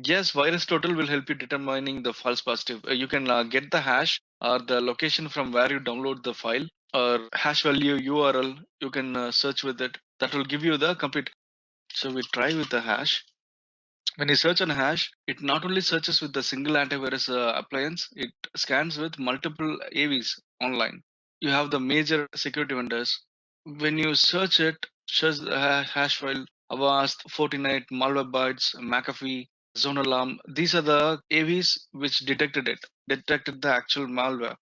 Yes, virus total will help you determining the false positive. You can get the hash or the location from where you download the file or hash value URL. You can search with it. That will give you the complete. So we try with the hash. When you search on hash, it not only searches with the single antivirus appliance, it scans with multiple AVs online. You have the major security vendors. When you search it, search the hash file, Avast, Fortinet, Malwarebytes, McAfee, Zone Alarm. These are the AVs which detected the actual malware.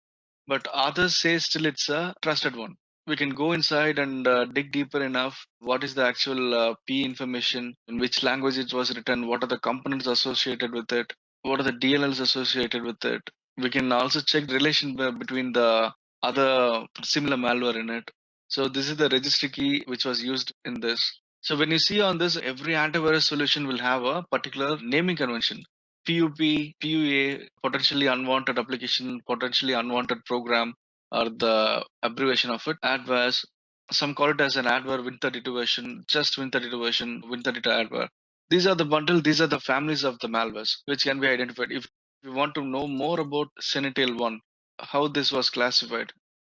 But others say still it's a trusted one. We can go inside and dig deeper enough. What is the actual P information? In which language it was written? What are the components associated with it? What are the DLLs associated with it? We can also check the relation between the other similar malware in it. So this is the registry key which was used in this. So when you see on this, every antivirus solution will have a particular naming convention. PUP, PUA, potentially unwanted application, potentially unwanted program, or the abbreviation of it. Advares, some call it as an adware Win32 version, just Win32 version, Win32 adware. These are the bundle, these are the families of the malwares which can be identified. If you want to know more about Sentinel-1, how this was classified,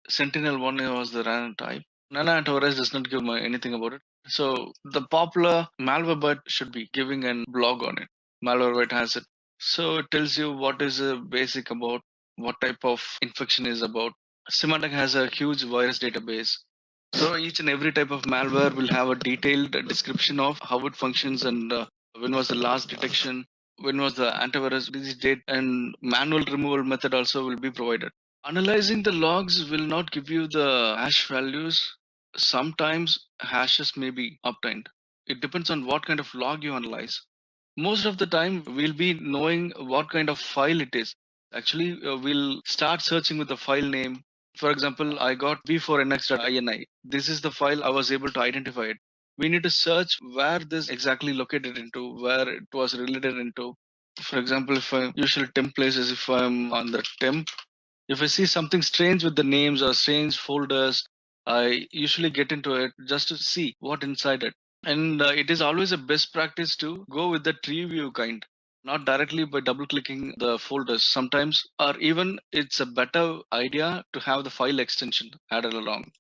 Sentinel-1 was the random type. Nano antivirus does not give anything about it. So the popular Malwarebyte should be giving a blog on it. Malwarebyte has it. So it tells you what is basic about, what type of infection is about. Symantec has a huge virus database. So each and every type of malware will have a detailed description of how it functions and when was the last detection, when was the antivirus release date, and manual removal method also will be provided. Analyzing the logs will not give you the hash values. Sometimes hashes may be obtained. It depends on what kind of log you analyze. Most of the time, we'll be knowing what kind of file it is. Actually, we'll start searching with the file name. For example, I got v4nx.ini. This is the file I was able to identify it. We need to search where this exactly located into, where it was related into. For example, if I usually temp places, if I'm on the temp, if I see something strange with the names or strange folders, I usually get into it just to see what inside it. And it is always a best practice to go with the tree view kind, not directly by double clicking the folders. Sometimes, or even it's a better idea to have the file extension added along,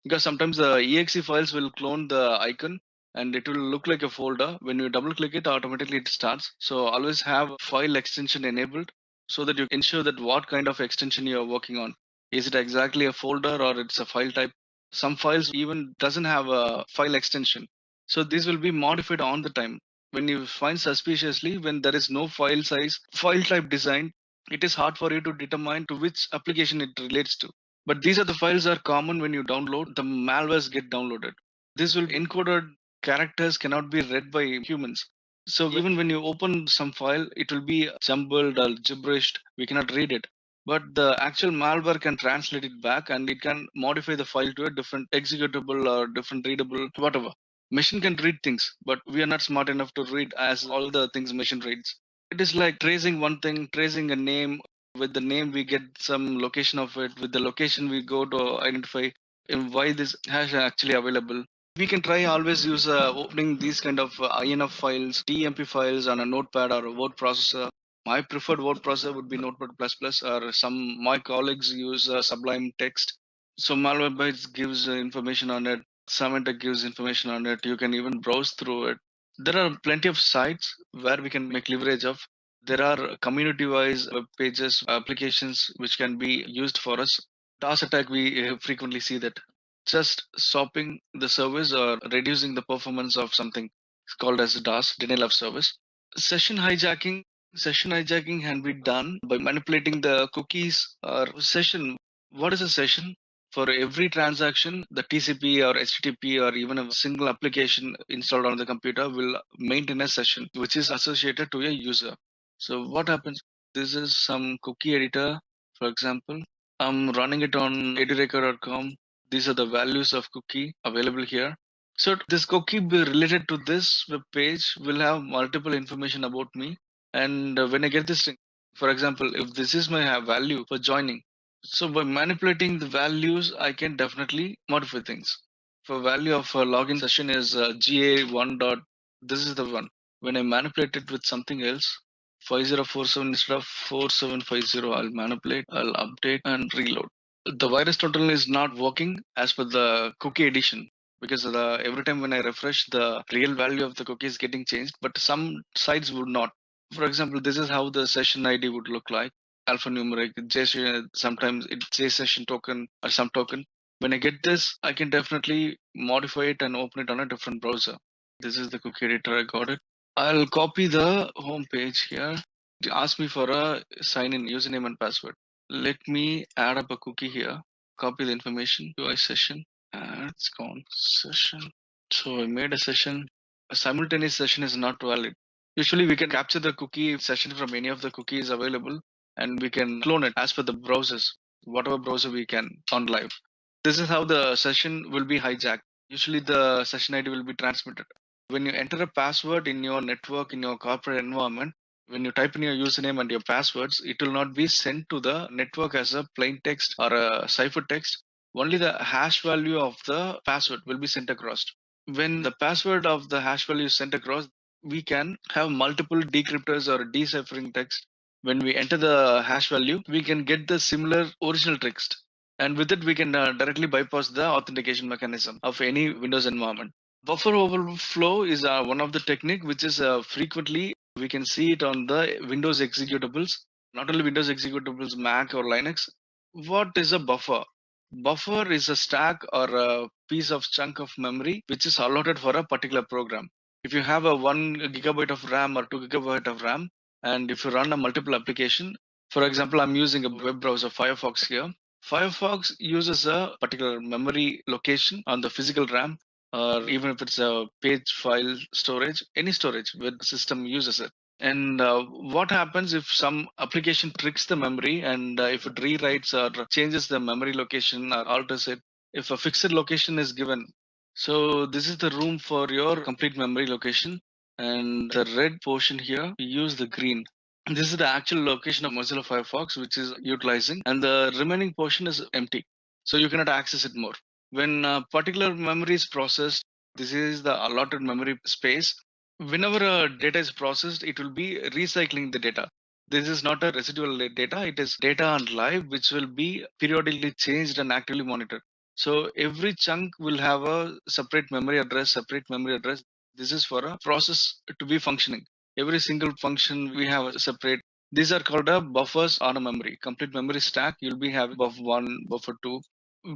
because sometimes the exe files will clone the icon and it will look like a folder. When you double click it, automatically it starts. So always have file extension enabled so that you ensure that what kind of extension you are working on. Is it exactly a folder or it's a file type? Some files even doesn't have a file extension. So these will be modified on the time. When you find suspiciously, when there is no file size, file type design, it is hard for you to determine to which application it relates to. But these are the files are common when you download, the malwares get downloaded. This will encoded characters cannot be read by humans. So even when you open some file, it will be jumbled or gibberished. We cannot read it. But the actual malware can translate it back and it can modify the file to a different executable or different readable, whatever. Machine can read things, but we are not smart enough to read as all the things machine reads. It is like tracing one thing, tracing a name. With the name, we get some location of it. With the location, we go to identify why this hash is actually available. We can try always use opening these kind of INF files, TMP files on a notepad or a word processor. My preferred word processor would be Notepad++, or some my colleagues use Sublime Text. So Malwarebytes gives information on it. Symantec gives information on it. You can even browse through it. There are plenty of sites where we can make leverage of. There are community-wise web pages, applications which can be used for us. DOS attack, we frequently see that. Just stopping the service or reducing the performance of something. It's called as DOS, denial of service. Session hijacking. Session hijacking can be done by manipulating the cookies or session. What is a session? For every transaction, the TCP or HTTP or even a single application installed on the computer will maintain a session which is associated to a user. So what happens? This is some cookie editor, for example. I'm running it on edureka.com. These are the values of cookie available here. So this cookie be related to this web page will have multiple information about me. And when I get this thing, for example, if this is my value for joining, so by manipulating the values, I can definitely modify things. For value of a login session is GA1 dot. This is the one. When I manipulate it with something else, 5047 instead of 4750, I'll manipulate, I'll update and reload. The virus total is not working as per the cookie edition because every time when I refresh, the real value of the cookie is getting changed, but some sites would not. For example, this is how the session ID would look like. Alphanumeric, sometimes it's J session token or some token. When I get this, I can definitely modify it and open it on a different browser. This is the cookie editor, I got it. I'll copy the home page here. It asks me for a sign in username and password. Let me add up a cookie here. Copy the information, UI session. It's gone session. So I made a session. A simultaneous session is not valid. Usually we can capture the cookie session from any of the cookies available and we can clone it as per the browsers, whatever browser we can on live. This is how the session will be hijacked. Usually the session ID will be transmitted. When you enter a password in your network, in your corporate environment, when you type in your username and your passwords, it will not be sent to the network as a plain text or a ciphertext. Only the hash value of the password will be sent across. When the password of the hash value is sent across, we can have multiple decryptors or deciphering text. When we enter the hash value, we can get the similar original text. And with it, we can directly bypass the authentication mechanism of any Windows environment. Buffer overflow is one of the technique which is frequently we can see it on the Windows executables, not only Windows executables, Mac or Linux. What is a buffer? Buffer is a stack or a piece of chunk of memory which is allotted for a particular program. If you have a 1 GB of RAM or 2 GB of RAM, and if you run a multiple application, for example, I'm using a web browser Firefox here. Firefox uses a particular memory location on the physical RAM, or even if it's a page file storage, any storage where the system uses it. And what happens if some application tricks the memory and if it rewrites or changes the memory location or alters it, if a fixed location is given. So this is the room for your complete memory location, and the red portion here, we use the green. This is the actual location of Mozilla Firefox, which is utilizing, and the remaining portion is empty. So you cannot access it more. When a particular memory is processed, this is the allotted memory space. Whenever data is processed, it will be recycling the data. This is not a residual data, it is data on live, which will be periodically changed and actively monitored. So every chunk will have a separate memory address, separate memory address. This is for a process to be functioning. Every single function we have a separate. These are called a buffers on a memory. Complete memory stack, you'll be having buffer 1, buffer 2.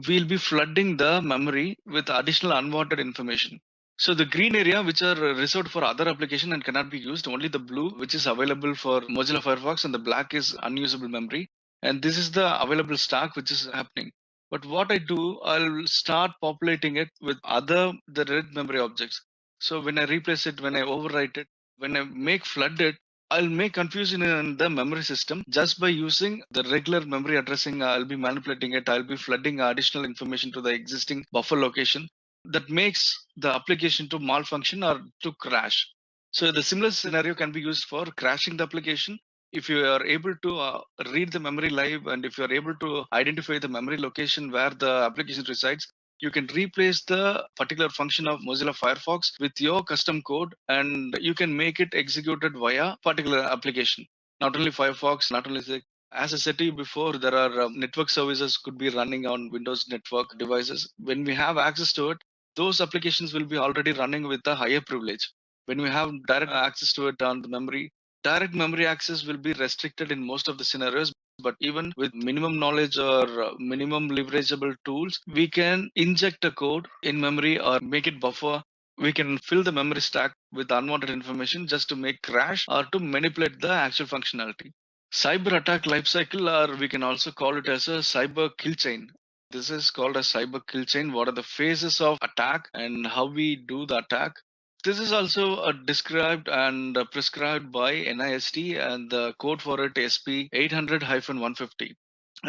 We'll be flooding the memory with additional unwanted information. So the green area, which are reserved for other application and cannot be used, only the blue, which is available for Mozilla Firefox, and the black is unusable memory. And this is the available stack which is happening. But what I do, I'll start populating it with the red memory objects. So when I replace it, when I overwrite it, when I make flood it, I'll make confusion in the memory system just by using the regular memory addressing. I'll be manipulating it. I'll be flooding additional information to the existing buffer location that makes the application to malfunction or to crash. So the similar scenario can be used for crashing the application. If you are able to read the memory live, and if you are able to identify the memory location where the application resides, you can replace the particular function of Mozilla Firefox with your custom code, and you can make it executed via particular application. Not only Firefox, not only as I said to you before, there are network services could be running on Windows network devices. When we have access to it, those applications will be already running with a higher privilege. When we have direct access to it on the memory, direct memory access will be restricted in most of the scenarios. But even with minimum knowledge or minimum leverageable tools, we can inject a code in memory or make it buffer. We can fill the memory stack with unwanted information just to make crash or to manipulate the actual functionality. Cyber attack lifecycle, or we can also call it as a cyber kill chain. This is called a cyber kill chain. What are the phases of attack and how we do the attack? This is also described and prescribed by NIST, and the code for it SP 800-150.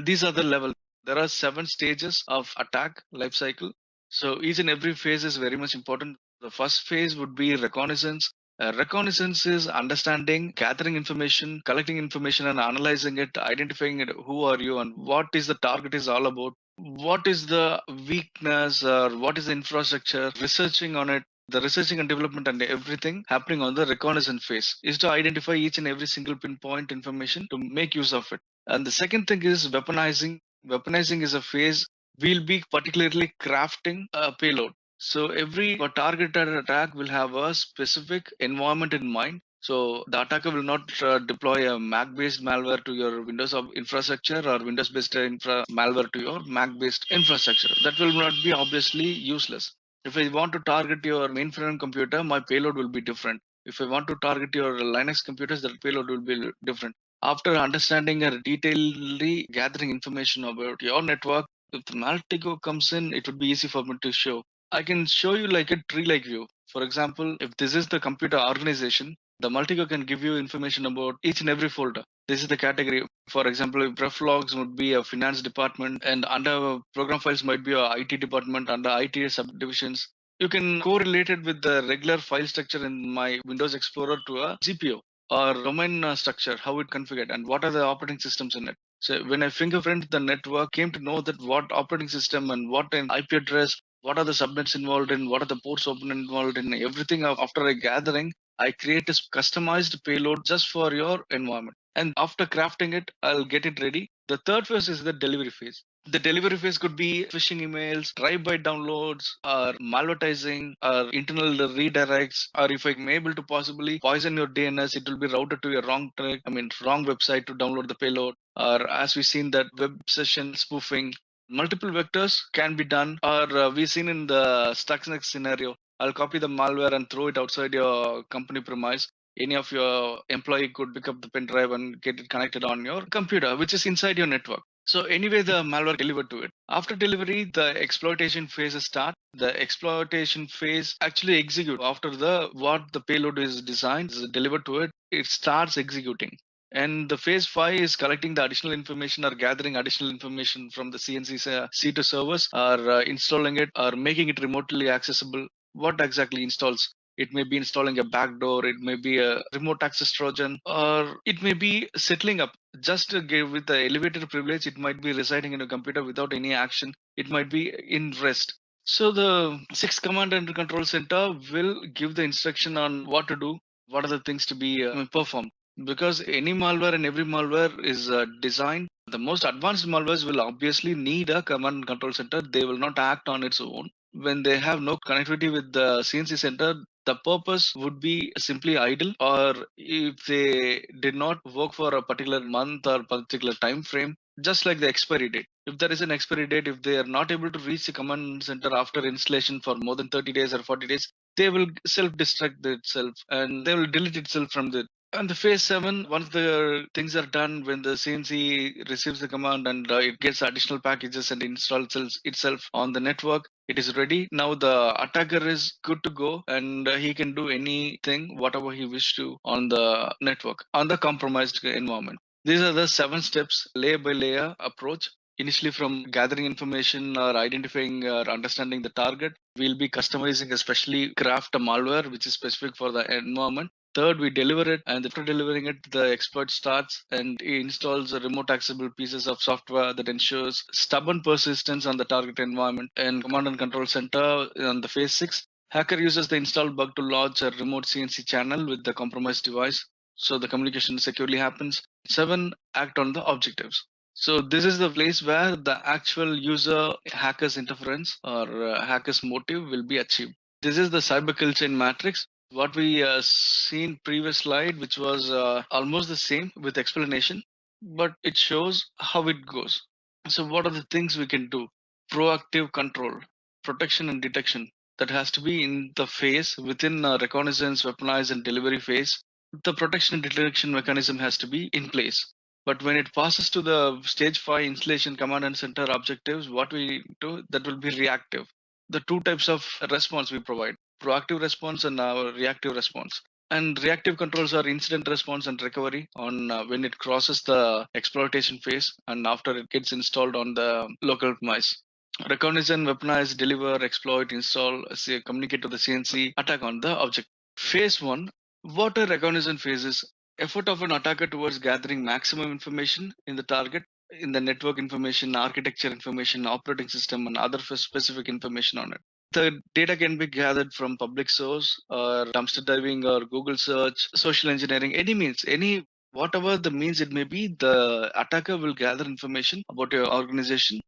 These are the level. There are 7 stages of attack lifecycle. So each and every phase is very much important. The first phase would be reconnaissance. Reconnaissance is understanding, gathering information, collecting information and analyzing it, identifying it, who are you and what is the target is all about, what is the weakness or what is the infrastructure, researching on it. The researching and development and everything happening on the reconnaissance phase is to identify each and every single pinpoint information to make use of it. And the second thing is weaponizing. Weaponizing is a phase we'll be particularly crafting a payload. So every targeted attack will have a specific environment in mind. So the attacker will not deploy a Mac-based malware to your Windows infrastructure or Windows-based malware to your Mac-based infrastructure. That will not be obviously useless. If I want to target your mainframe computer, my payload will be different. If I want to target your Linux computers, that payload will be different. After understanding and detailedly gathering information about your network, If the Maltigo comes in, it would be easy for me to show. I can show you like a tree-like view. For example, if this is the computer organization, the Multigo can give you information about each and every folder. This is the category. For example, if ref logs would be a finance department, and under program files might be a IT department under IT subdivisions. You can correlate it with the regular file structure in my Windows Explorer to a GPO or domain structure, how it configured, and what are the operating systems in it. So when I fingerprint the network, came to know that what operating system and what an IP address, what are the subnets involved in, what are the ports open involved in, everything after a gathering, I create a customized payload just for your environment. And after crafting it, I'll get it ready. The third phase is the delivery phase. The delivery phase could be phishing emails, drive-by downloads, or malvertising, or internal redirects, or if I'm able to possibly poison your DNS, it will be routed to a wrong website to download the payload. Or as we've seen that web session spoofing, multiple vectors can be done. Or we've seen in the Stuxnet scenario, I'll copy the malware and throw it outside your company premise. Any of your employee could pick up the pen drive and get it connected on your computer, which is inside your network. So anyway, the malware delivered to it. After delivery, the exploitation phases start. The exploitation phase actually execute after the what the payload is designed is delivered to it. It starts executing. And the phase 5 is collecting the additional information or gathering additional information from the CNC C2 servers, or installing it or making it remotely accessible. What exactly installs? It may be installing a backdoor, it may be a remote access Trojan, or it may be settling up just to give with the elevator privilege. It might be residing in a computer without any action. It might be in rest. So the 6 command and control center will give the instruction on what to do, what are the things to be performed. Because any malware and every malware is designed, the most advanced malwares will obviously need a command and control center. They will not act on its own. When they have no connectivity with the CNC center, the purpose would be simply idle, or if they did not work for a particular month or particular time frame, just like the expiry date. If there is an expiry date, if they are not able to reach the command center after installation for more than 30 days or 40 days, they will self-destruct itself and they will delete itself from the. And the phase 7, once the things are done, when the CNC receives the command and it gets additional packages and installs itself on the network, it is ready. Now the attacker is good to go, and he can do anything, whatever he wishes to on the network, on the compromised environment. These are the 7 steps, layer by layer approach. Initially, from gathering information or identifying or understanding the target, we'll be customizing, especially craft a malware which is specific for the environment. Third, we deliver it, and after delivering it, the exploit starts and it installs a remote accessible pieces of software that ensures stubborn persistence on the target environment. And command and control center on the phase 6, hacker uses the installed bug to launch a remote CNC channel with the compromised device, so the communication securely happens. 7, act on the objectives. So this is the place where the actual user hacker's interference or hacker's motive will be achieved. This is the cyber kill chain matrix. What we seen previous slide, which was almost the same with explanation, but it shows how it goes. So what are the things we can do? Proactive control, protection and detection. That has to be in the phase within reconnaissance, weaponize, and delivery phase. The protection and detection mechanism has to be in place. But when it passes to the stage 5 installation command and center objectives, what we do, that will be reactive. The 2 types of response we provide: proactive response and reactive response. And reactive controls are incident response and recovery on when it crosses the exploitation phase and after it gets installed on the local premise. Reconnaissance, weaponize, deliver, exploit, install, communicate to the CNC, attack on the object. Phase 1, what are reconnaissance phases? Effort of an attacker towards gathering maximum information in the target, in the network information, architecture information, operating system, and other specific information on it. The data can be gathered from public source or dumpster diving or Google search, social engineering, any means, any whatever the means it may be, the attacker will gather information about your organization.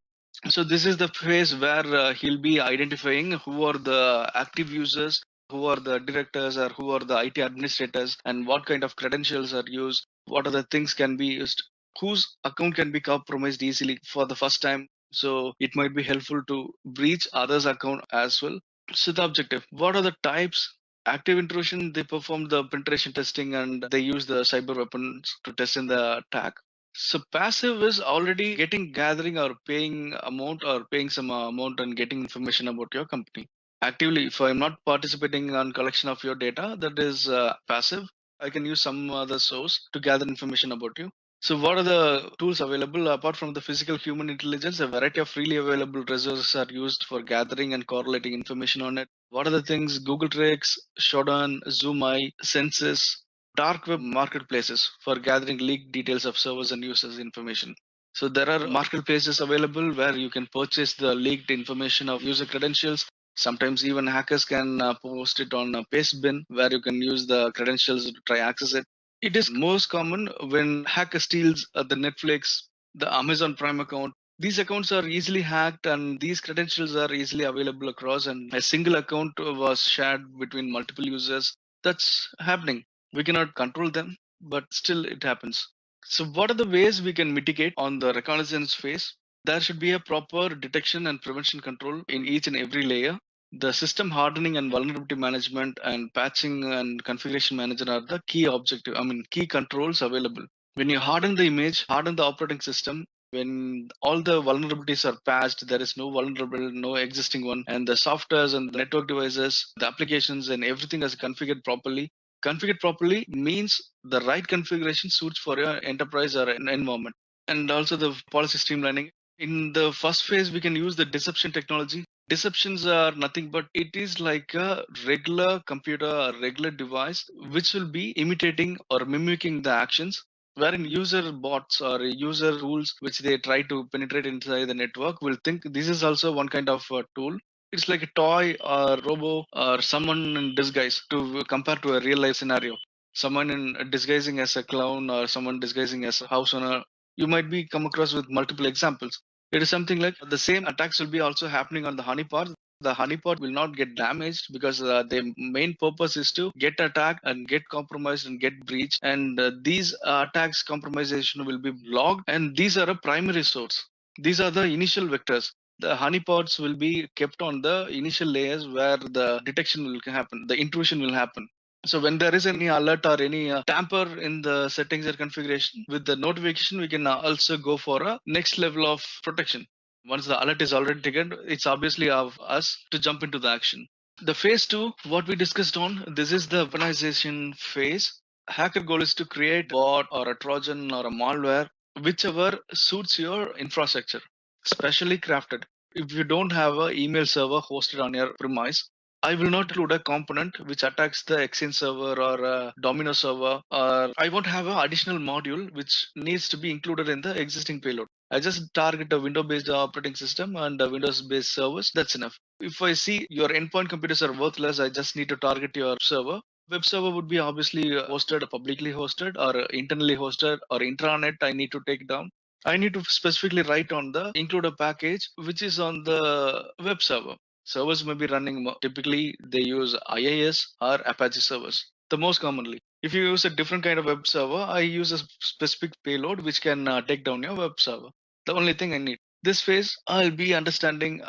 So this is the phase where he'll be identifying who are the active users, who are the directors, or who are the IT administrators, and what kind of credentials are used, what other things can be used, whose account can be compromised easily for the first time. So it might be helpful to breach others' account as well. So the objective, what are the types? Active intrusion, they perform the penetration testing and they use the cyber weapons to test in the attack. So passive is already gathering or paying amount or paying some amount and getting information about your company. Actively, if I'm not participating on collection of your data, that is passive. I can use some other source to gather information about you. So what are the tools available apart from the physical human intelligence? A variety of freely available resources are used for gathering and correlating information on it. What are the things? Google Tricks, Shodan, Zoom Census, dark web marketplaces for gathering leaked details of servers and users information. So there are marketplaces available where you can purchase the leaked information of user credentials. Sometimes even hackers can post it on a paste bin where you can use the credentials to try access it. It is most common when hacker steals the Netflix, the Amazon Prime account. These accounts are easily hacked and these credentials are easily available across, and a single account was shared between multiple users. That's happening. We cannot control them, but still it happens. So what are the ways we can mitigate on the reconnaissance phase? There should be a proper detection and prevention control in each and every layer. The system hardening and vulnerability management and patching and configuration manager are the key controls available. When you harden the image, harden the operating system, when all the vulnerabilities are patched, there is no vulnerable, no existing one, and the softwares and the network devices, the applications and everything is configured properly. Configured properly means the right configuration suits for your enterprise or an environment. And also the policy streamlining. In the first phase, we can use the deception technology. Deceptions are nothing but it is like a regular computer or regular device which will be imitating or mimicking the actions, wherein user bots or user tools which they try to penetrate inside the network will think this is also one kind of tool. It's like a toy or robo or someone in disguise to compare to a real life scenario. Someone in disguising as a clown or someone disguising as a house owner. You might be come across with multiple examples. It is something like the same attacks will be also happening on the honeypot. The honeypot will not get damaged because their main purpose is to get attacked and get compromised and get breached. And these attacks compromisation will be logged, and these are a primary source. These are the initial vectors. The honeypots will be kept on the initial layers where the detection will happen, the intrusion will happen. So when there is any alert or any tamper in the settings or configuration with the notification, we can also go for a next level of protection. Once the alert is already triggered, it's obviously of us to jump into the action. The phase two, what we discussed on, this is the weaponization phase. Hacker goal is to create a bot or a Trojan or a malware, whichever suits your infrastructure, specially crafted. If you don't have an email server hosted on your premise, I will not include a component which attacks the Exchange server or a Domino server, or I won't have an additional module which needs to be included in the existing payload. I just target a Windows-based operating system and a Windows-based servers. That's enough. If I see your endpoint computers are worthless, I just need to target your server. Web server would be obviously hosted, publicly hosted, or internally hosted, or intranet. I need to take down. I need to specifically write on the include a package which is on the web server. Servers may be running typically they use IIS or Apache servers. The most commonly. If you use a different kind of web server, I use a specific payload which can take down your web server. The only thing I need. This phase, I'll be understanding.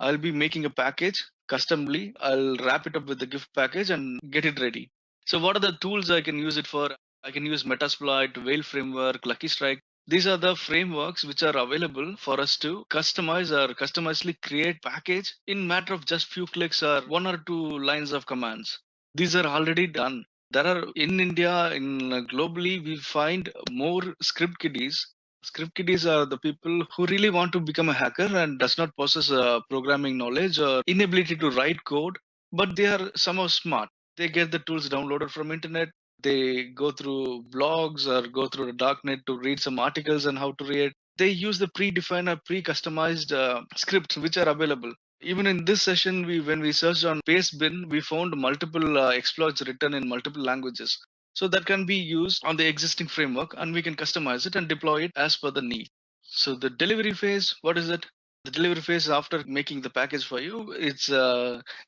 I'll be making a package customly. I'll wrap it up with the gift package and get it ready. So, what are the tools I can use it for? I can use Metasploit, Whale Framework, Lucky Strike. These are the frameworks which are available for us to customize or customizely create package in matter of just few clicks or one or two lines of commands. These are already done. There are in India, in globally, we find more script kiddies. Script kiddies are the people who really want to become a hacker and does not possess programming knowledge or inability to write code, but they are somehow smart. They get the tools downloaded from internet. They go through blogs or go through the darknet to read some articles on how to read. They use the predefined or pre-customized scripts which are available. Even in this session, when we searched on Pastebin, we found multiple exploits written in multiple languages. So that can be used on the existing framework, and we can customize it and deploy it as per the need. So the delivery phase, what is it? The delivery phase after making the package for you, it's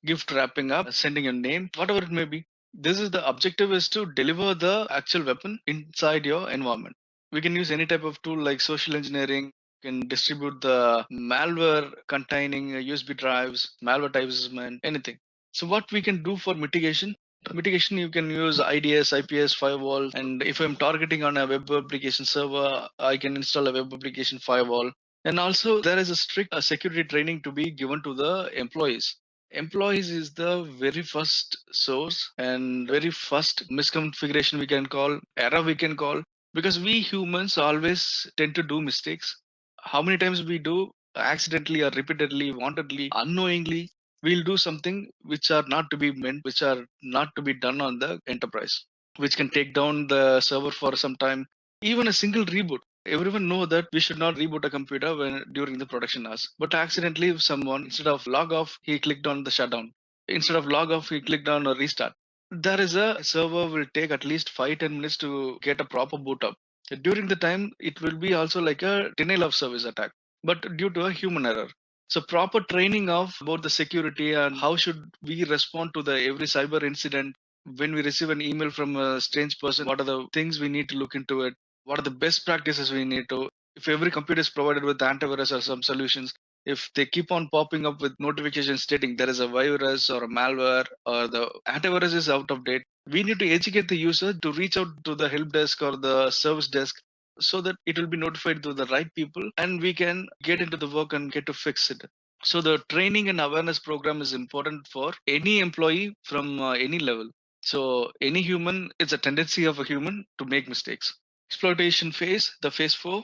gift wrapping up, sending a name, whatever it may be. This is the objective is to deliver the actual weapon inside your environment. We can use any type of tool like social engineering, can distribute the malware containing USB drives, malvertisement, anything. So what we can do for mitigation? Mitigation, you can use IDS, IPS, firewall, and if I'm targeting on a web application server, I can install a web application firewall. And also, there is a strict security training to be given to the employees. Employees is the very first source and very first misconfiguration we can call, error we can call, because we humans always tend to do mistakes. How many times we do accidentally or repeatedly, wantedly, unknowingly, we'll do something which are not to be meant, which are not to be done on the enterprise, which can take down the server for some time. Even a single reboot. Everyone know that we should not reboot a computer when during the production hours. But accidentally, if someone instead of log off, he clicked on the shutdown. Instead of log off, he clicked on a restart. There is a server will take at least 5-10 minutes to get a proper boot up. During the time, it will be also like a denial of service attack, but due to a human error. So proper training of about the security and how should we respond to the every cyber incident when we receive an email from a strange person. What are the things we need to look into it? What are the best practices we need to? If every computer is provided with antivirus or some solutions, if they keep on popping up with notifications stating there is a virus or a malware or the antivirus is out of date, we need to educate the user to reach out to the help desk or the service desk so that it will be notified to the right people and we can get into the work and get to fix it. So the training and awareness program is important for any employee from any level. So any human, it's a tendency of a human to make mistakes. Exploitation phase, the phase 4,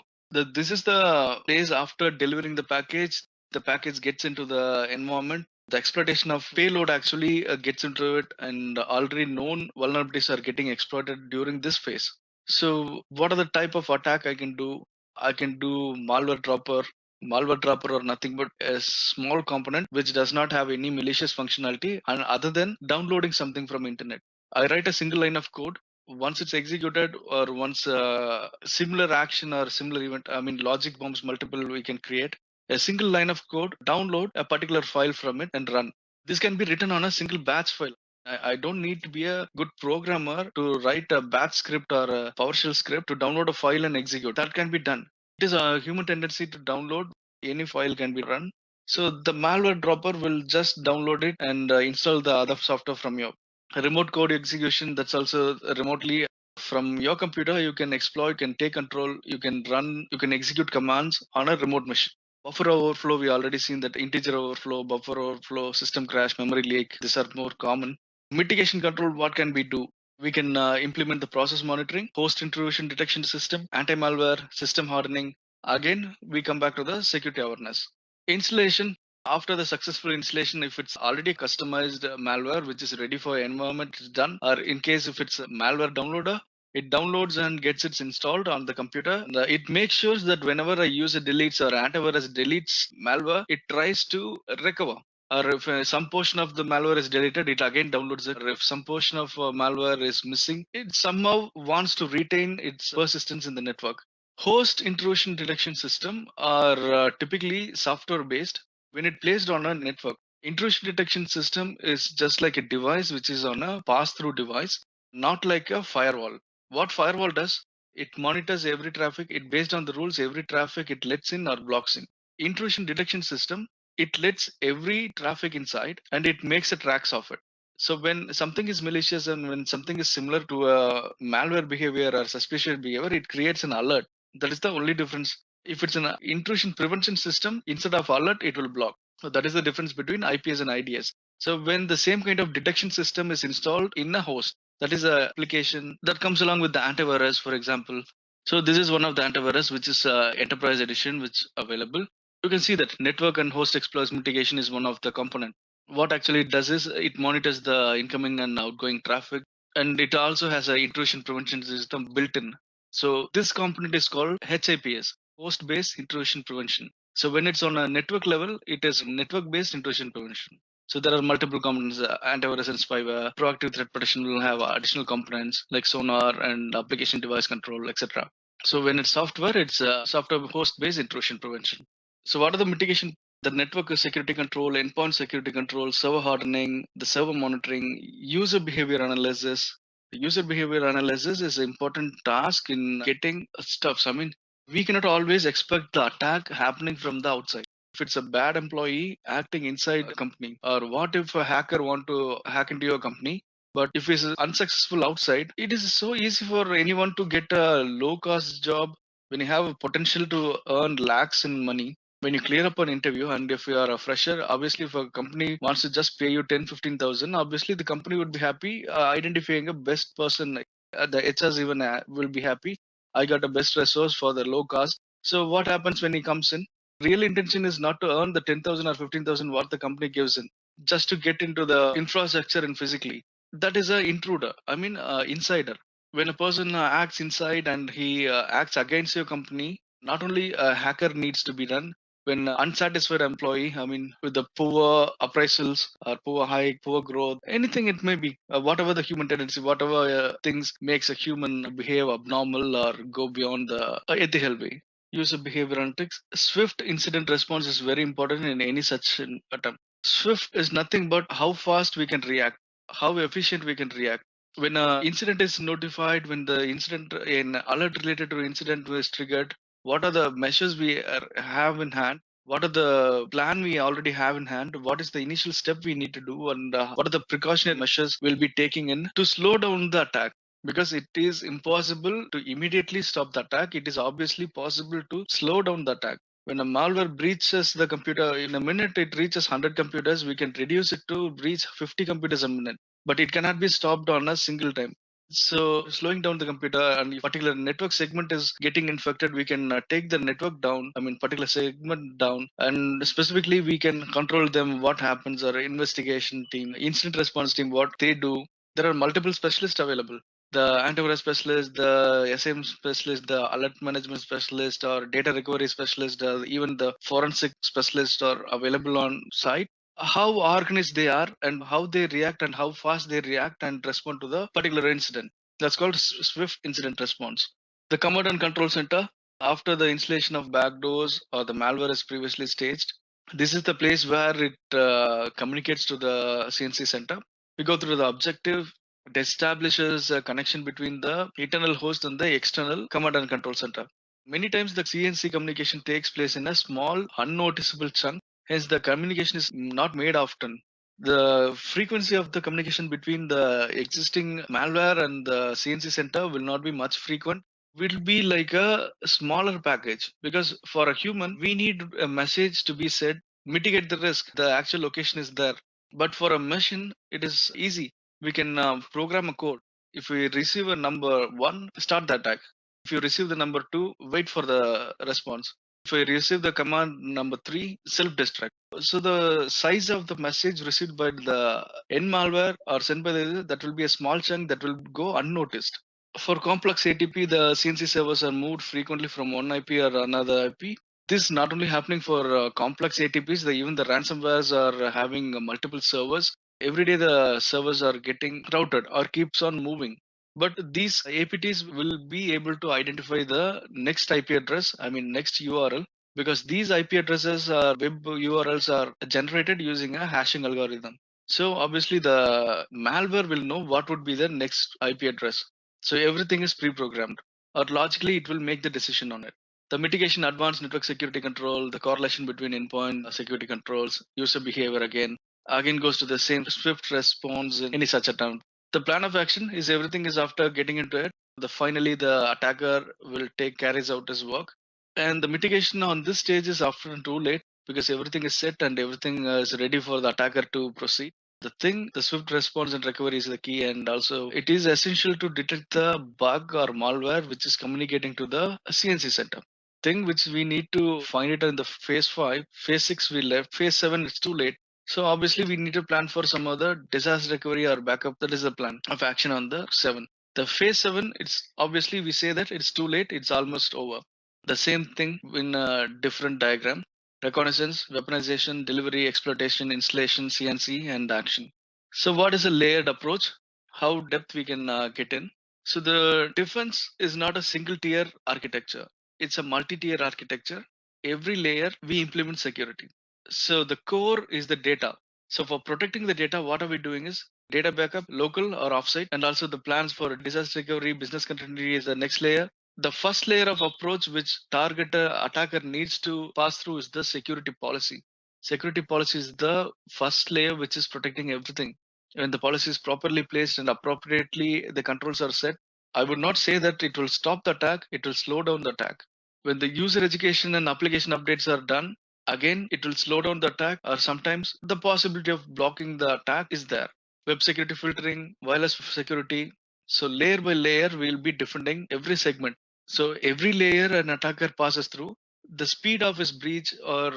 this is the phase after delivering the package gets into the environment. The exploitation of payload actually gets into it, and already known vulnerabilities are getting exploited during this phase. So what are the type of attack I can do? I can do malware dropper. Malware dropper or nothing but a small component which does not have any malicious functionality and other than downloading something from internet. I write a single line of code. Once it's executed or once similar action or similar event, I mean logic bombs multiple we can create a single line of code, download a particular file from it and run. This can be written on a single batch file. I don't need to be a good programmer to write a batch script or a PowerShell script to download a file and execute. That can be done. It is a human tendency to download. Any file can be run. So the malware dropper will just download it and install the other software from your remote code execution. That's also remotely from your computer. You can exploit, can take control, you can run, you can execute commands on a remote machine. Buffer overflow, we already seen that integer overflow, buffer overflow, system crash, memory leak. These are more common. Mitigation control, what can we do? We can implement the process monitoring, host intrusion detection system, anti-malware, system hardening. Again, we come back to the security awareness. Installation, after the successful installation, if it's already customized malware, which is ready for environment, it's done. Or in case if it's a malware downloader, it downloads and gets it installed on the computer. It makes sure that whenever a user deletes or antivirus deletes malware, it tries to recover. Or if some portion of the malware is deleted, it again downloads it. Or if some portion of malware is missing, it somehow wants to retain its persistence in the network. Host intrusion detection system are typically software based. When it placed on a network, intrusion detection system is just like a device which is on a pass-through device, not like a firewall. What firewall does, it monitors every traffic. It based on the rules, every traffic it lets in or blocks in. Intrusion detection system, it lets every traffic inside and it makes a tracks of it. So when something is malicious and when something is similar to a malware behavior or suspicious behavior, it creates an alert. That is the only difference. If it's an intrusion prevention system, instead of alert, it will block. So that is the difference between IPS and IDS. So when the same kind of detection system is installed in a host, that is a application that comes along with the antivirus, for example. So this is one of the antivirus, which is enterprise edition, which is available. You can see that network and host exploits mitigation is one of the component. What actually it does is it monitors the incoming and outgoing traffic, and it also has an intrusion prevention system built in. So this component is called HIPS, host-based intrusion prevention. So when it's on a network level, it is network-based intrusion prevention. So there are multiple components, antivirus and spyware. Proactive threat protection will have additional components like sonar and application device control, etc. So when it's software, it's software host-based intrusion prevention. So what are the mitigation? The network security control, endpoint security control, server hardening, the server monitoring, user behavior analysis. User behavior analysis is an important task in getting stuff. So, I mean, we cannot always expect the attack happening from the outside. If it's a bad employee acting inside the company, or what if a hacker want to hack into your company? But if he's unsuccessful outside, it is so easy for anyone to get a low cost job when you have a potential to earn lakhs in money. When you clear up an interview, and if you are a fresher, obviously if a company wants to just pay you 10, 15,000, obviously the company would be happy identifying a best person. The HRs even will be happy. I got a best resource for the low cost. So what happens when he comes in? Real intention is not to earn the 10,000 or 15,000 what the company gives in, just to get into the infrastructure and physically. That is a intruder. I mean, insider. When a person acts inside and he acts against your company, not only a hacker needs to be done. When unsatisfied employee, I mean, with the poor appraisals or poor hike, poor growth, anything it may be, whatever the human tendency, whatever things makes a human behave abnormal or go beyond the ethical way. User behavior analytics. Swift incident response is very important in any such an attempt. Swift is nothing but how fast we can react, how efficient we can react. When an incident is notified, when the incident, an alert related to incident was triggered, what are the measures we have in hand? What are the plan we already have in hand? What is the initial step we need to do? And what are the precautionary measures we'll be taking in to slow down the attack? Because it is impossible to immediately stop the attack. It is obviously possible to slow down the attack. When a malware breaches the computer, in a minute it reaches 100 computers, we can reduce it to reach 50 computers a minute, but it cannot be stopped on a single time. So slowing down the computer, and if particular network segment is getting infected, we can take the network down, I mean particular segment down, and specifically we can control them, what happens, or investigation team, incident response team, what they do. There are multiple specialists available. The antivirus specialist, the SIM specialist, the alert management specialist, or data recovery specialist, even the forensic specialist are available on site. How organized they are and how they react and how fast they react and respond to the particular incident. That's called swift incident response. The command and control center, after the installation of backdoors or the malware is previously staged, this is the place where it communicates to the CNC center. We go through the objective. It establishes a connection between the internal host and the external command and control center. Many times the CNC communication takes place in a small, unnoticeable chunk. Hence, the communication is not made often. The frequency of the communication between the existing malware and the CNC center will not be much frequent. Will be like a smaller package, because for a human, we need a message to be said, mitigate the risk. The actual location is there. But for a machine, it is easy. We can program a code. If we receive a number one, start the attack. If you receive the number two, wait for the response. If I receive the command number three, self-destruct. So the size of the message received by the end malware or sent by the, that will be a small chunk that will go unnoticed. For complex ATP, the CNC servers are moved frequently from one IP or another IP. This is not only happening for complex ATPs, even the ransomwares are having multiple servers. Every day the servers are getting routed or keeps on moving. But these APTs will be able to identify the next IP address, I mean next URL, because these IP addresses or web URLs are generated using a hashing algorithm. So obviously the malware will know what would be the next IP address. So everything is pre-programmed, or logically it will make the decision on it. The mitigation, advanced network security control, the correlation between endpoint security controls, user behavior again goes to the same swift response in any such attempt. The plan of action is everything is after getting into it. Finally the attacker will take carries out his work, and the mitigation on this stage is often too late because everything is set and everything is ready for the attacker to proceed. The swift response and recovery is the key, and also it is essential to detect the bug or malware which is communicating to the CNC center. Thing which we need to find it in the phase 5, phase 6 we left, phase 7 it's too late. So obviously we need to plan for some other disaster recovery or backup. That is the plan of action on the 7. The phase 7, it's obviously we say that it's too late, it's almost over. The same thing in a different diagram. Reconnaissance, weaponization, delivery, exploitation, installation, CNC, and action. So what is a layered approach? How depth we can get in? So the defense is not a single tier architecture. It's a multi-tier architecture. Every layer we implement security. So the core is the data. So for protecting the data, what are we doing is data backup, local or offsite, and also the plans for disaster recovery, business continuity is the next layer. The first layer of approach which target attacker needs to pass through is the security policy. Security policy is the first layer which is protecting everything. when the policy is properly placed and appropriately the controls are set, I would not say that it will stop the attack, it will slow down the attack. When the user education and application updates are done, again, it will slow down the attack, or sometimes the possibility of blocking the attack is there. Web security filtering, wireless security. So layer by layer, we'll be defending every segment. So every layer an attacker passes through, the speed of his breach or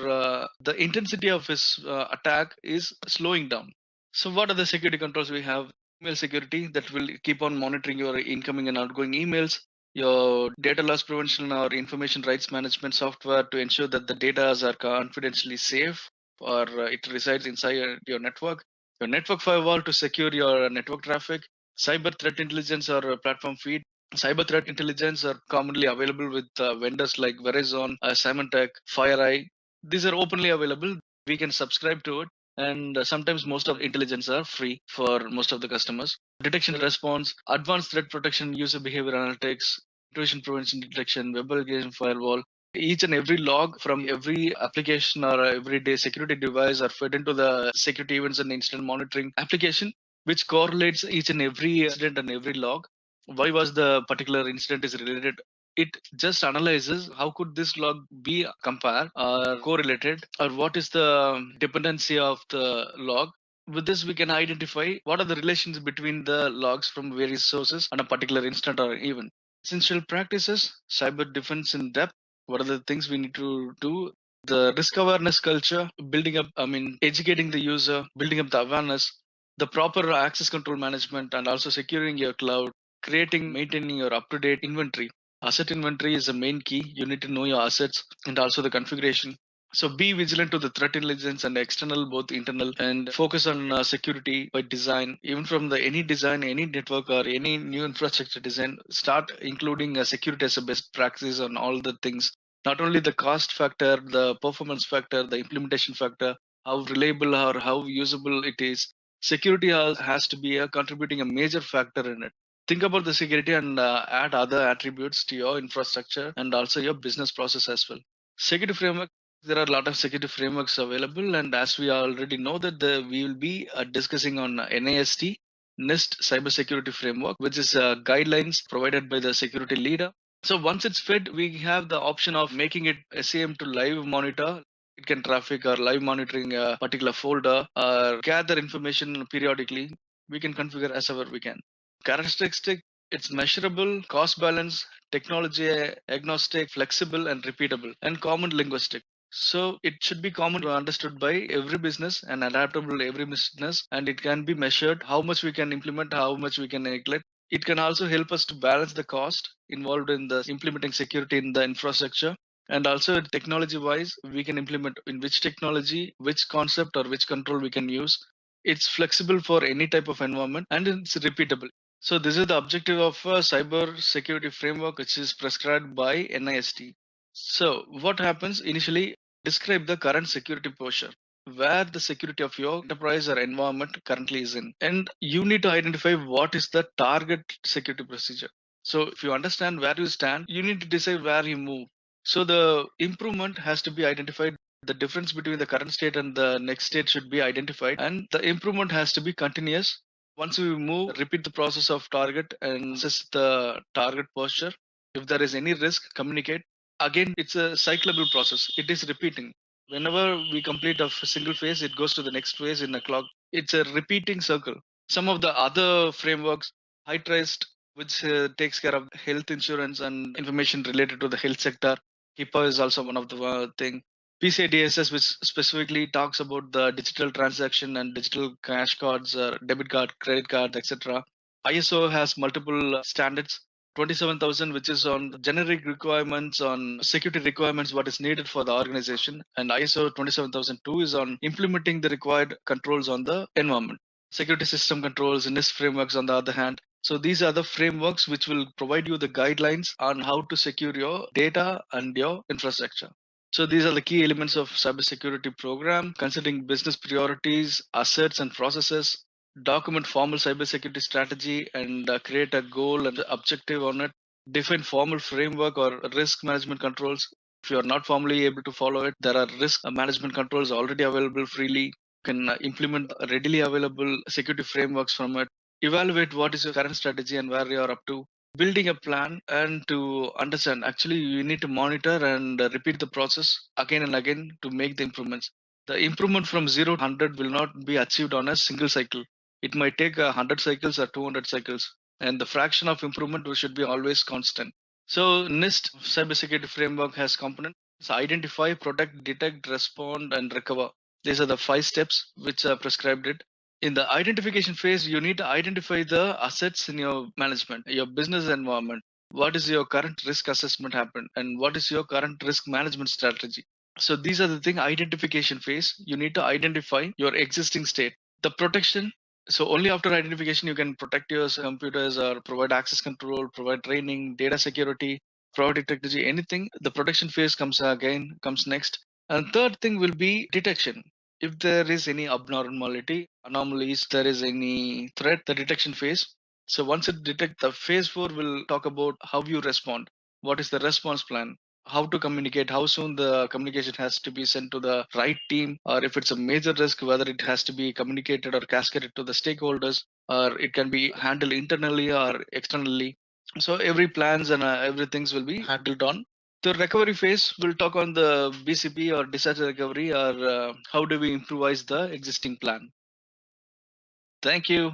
the intensity of his attack is slowing down. So what are the security controls we have? Email security that will keep on monitoring your incoming and outgoing emails, your data loss prevention or information rights management software to ensure that the data are confidentially safe or it resides inside your network, your network firewall to secure your network traffic, cyber threat intelligence or platform feed. Cyber threat intelligence are commonly available with vendors like Verizon, Symantec, FireEye. These are openly available. We can subscribe to it, and sometimes most of the intelligence are free for most of the customers. Detection response, advanced threat protection, user behavior analytics, intrusion prevention detection, web application firewall. Each and every log from every application or everyday security device are fed into the security events and incident monitoring application, which correlates each and every incident and every log. Why was the particular incident is related? It just analyzes how could this log be compared or correlated, or what is the dependency of the log. With this we can identify what are the relations between the logs from various sources on a particular instant or event. Essential practices, cyber defense in depth. What are the things we need to do? The risk awareness culture, building up, educating the user, building up the awareness, the proper access control management, and also securing your cloud, creating, maintaining your up-to-date inventory. Asset inventory is the main key. You need to know your assets and also the configuration. So be vigilant to the threat intelligence and external, both internal, and focus on security by design. Even from the any design, any network or any new infrastructure design, start including security as a best practice on all the things. Not only the cost factor, the performance factor, the implementation factor, how reliable or how usable it is. Security has to be a contributing a major factor in it. Think about the security and add other attributes to your infrastructure and also your business process as well. Security framework, there are a lot of security frameworks available, and as we already know that we will be discussing on NIST NIST cybersecurity framework, which is guidelines provided by the security leader. So once it's fed, we have the option of making it SAM to live monitor. It can traffic or live monitoring a particular folder or gather information periodically. We can configure as ever we can. Characteristic, it's measurable, cost balance, technology agnostic, flexible and repeatable, and common linguistic. So it should be common understood by every business and adaptable to every business, and it can be measured how much we can implement, how much we can neglect. It can also help us to balance the cost involved in the implementing security in the infrastructure. And also technology wise, we can implement in which technology, which concept or which control we can use. It's flexible for any type of environment and it's repeatable. So this is the objective of a cyber security framework, which is prescribed by NIST. So what happens initially, describe the current security posture, where the security of your enterprise or environment currently is in. And you need to identify what is the target security procedure. So if you understand where you stand, you need to decide where you move. So the improvement has to be identified. The difference between the current state and the next state should be identified, and the improvement has to be continuous. Once we move, repeat the process of target and assess the target posture. If there is any risk, communicate. Again, it's a cyclable process. It is repeating. Whenever we complete a single phase, it goes to the next phase in a clock. It's a repeating circle. Some of the other frameworks, high trust, which takes care of health insurance and information related to the health sector. HIPAA is also one of the thing. PCI DSS, which specifically talks about the digital transaction and digital cash cards, debit card, credit card, etc. ISO has multiple standards. 27,000, which is on generic requirements on security requirements, what is needed for the organization, and ISO 27002 is on implementing the required controls on the environment. Security system controls, NIST frameworks on the other hand. So these are the frameworks which will provide you the guidelines on how to secure your data and your infrastructure. So these are the key elements of cybersecurity program, considering business priorities, assets and processes, document formal cybersecurity strategy and create a goal and objective on it, define formal framework or risk management controls. If you are not formally able to follow it, there are risk management controls already available freely. can implement readily available security frameworks from it, evaluate what is your current strategy and where you are up to, building a plan, and to understand. Actually, you need to monitor and repeat the process again and again to make the improvements. The improvement from 0 to 100 will not be achieved on a single cycle. It might take 100 cycles or 200 cycles, and the fraction of improvement should be always constant. So NIST cybersecurity framework has components: identify, protect, detect, respond, and recover. These are the 5 steps which are prescribed it. In the identification phase, you need to identify the assets in your management, your business environment. What is your current risk assessment happen, and what is your current risk management strategy? So these are the thing. Identification phase, you need to identify your existing state. The protection, so only after identification you can protect your computers or provide access control, provide training, data security, provide technology, anything. The protection phase comes next. And third thing will be detection. If there is any abnormality, anomalies, there is any threat, the detection phase. So once it detect, the phase 4 will talk about how you respond. What is the response plan? How to communicate, how soon the communication has to be sent to the right team, or if it's a major risk, whether it has to be communicated or cascaded to the stakeholders, or it can be handled internally or externally. So every plans and everything's will be handled on. The recovery phase will talk on the BCP or disaster recovery, or how do we improvise the existing plan. Thank you.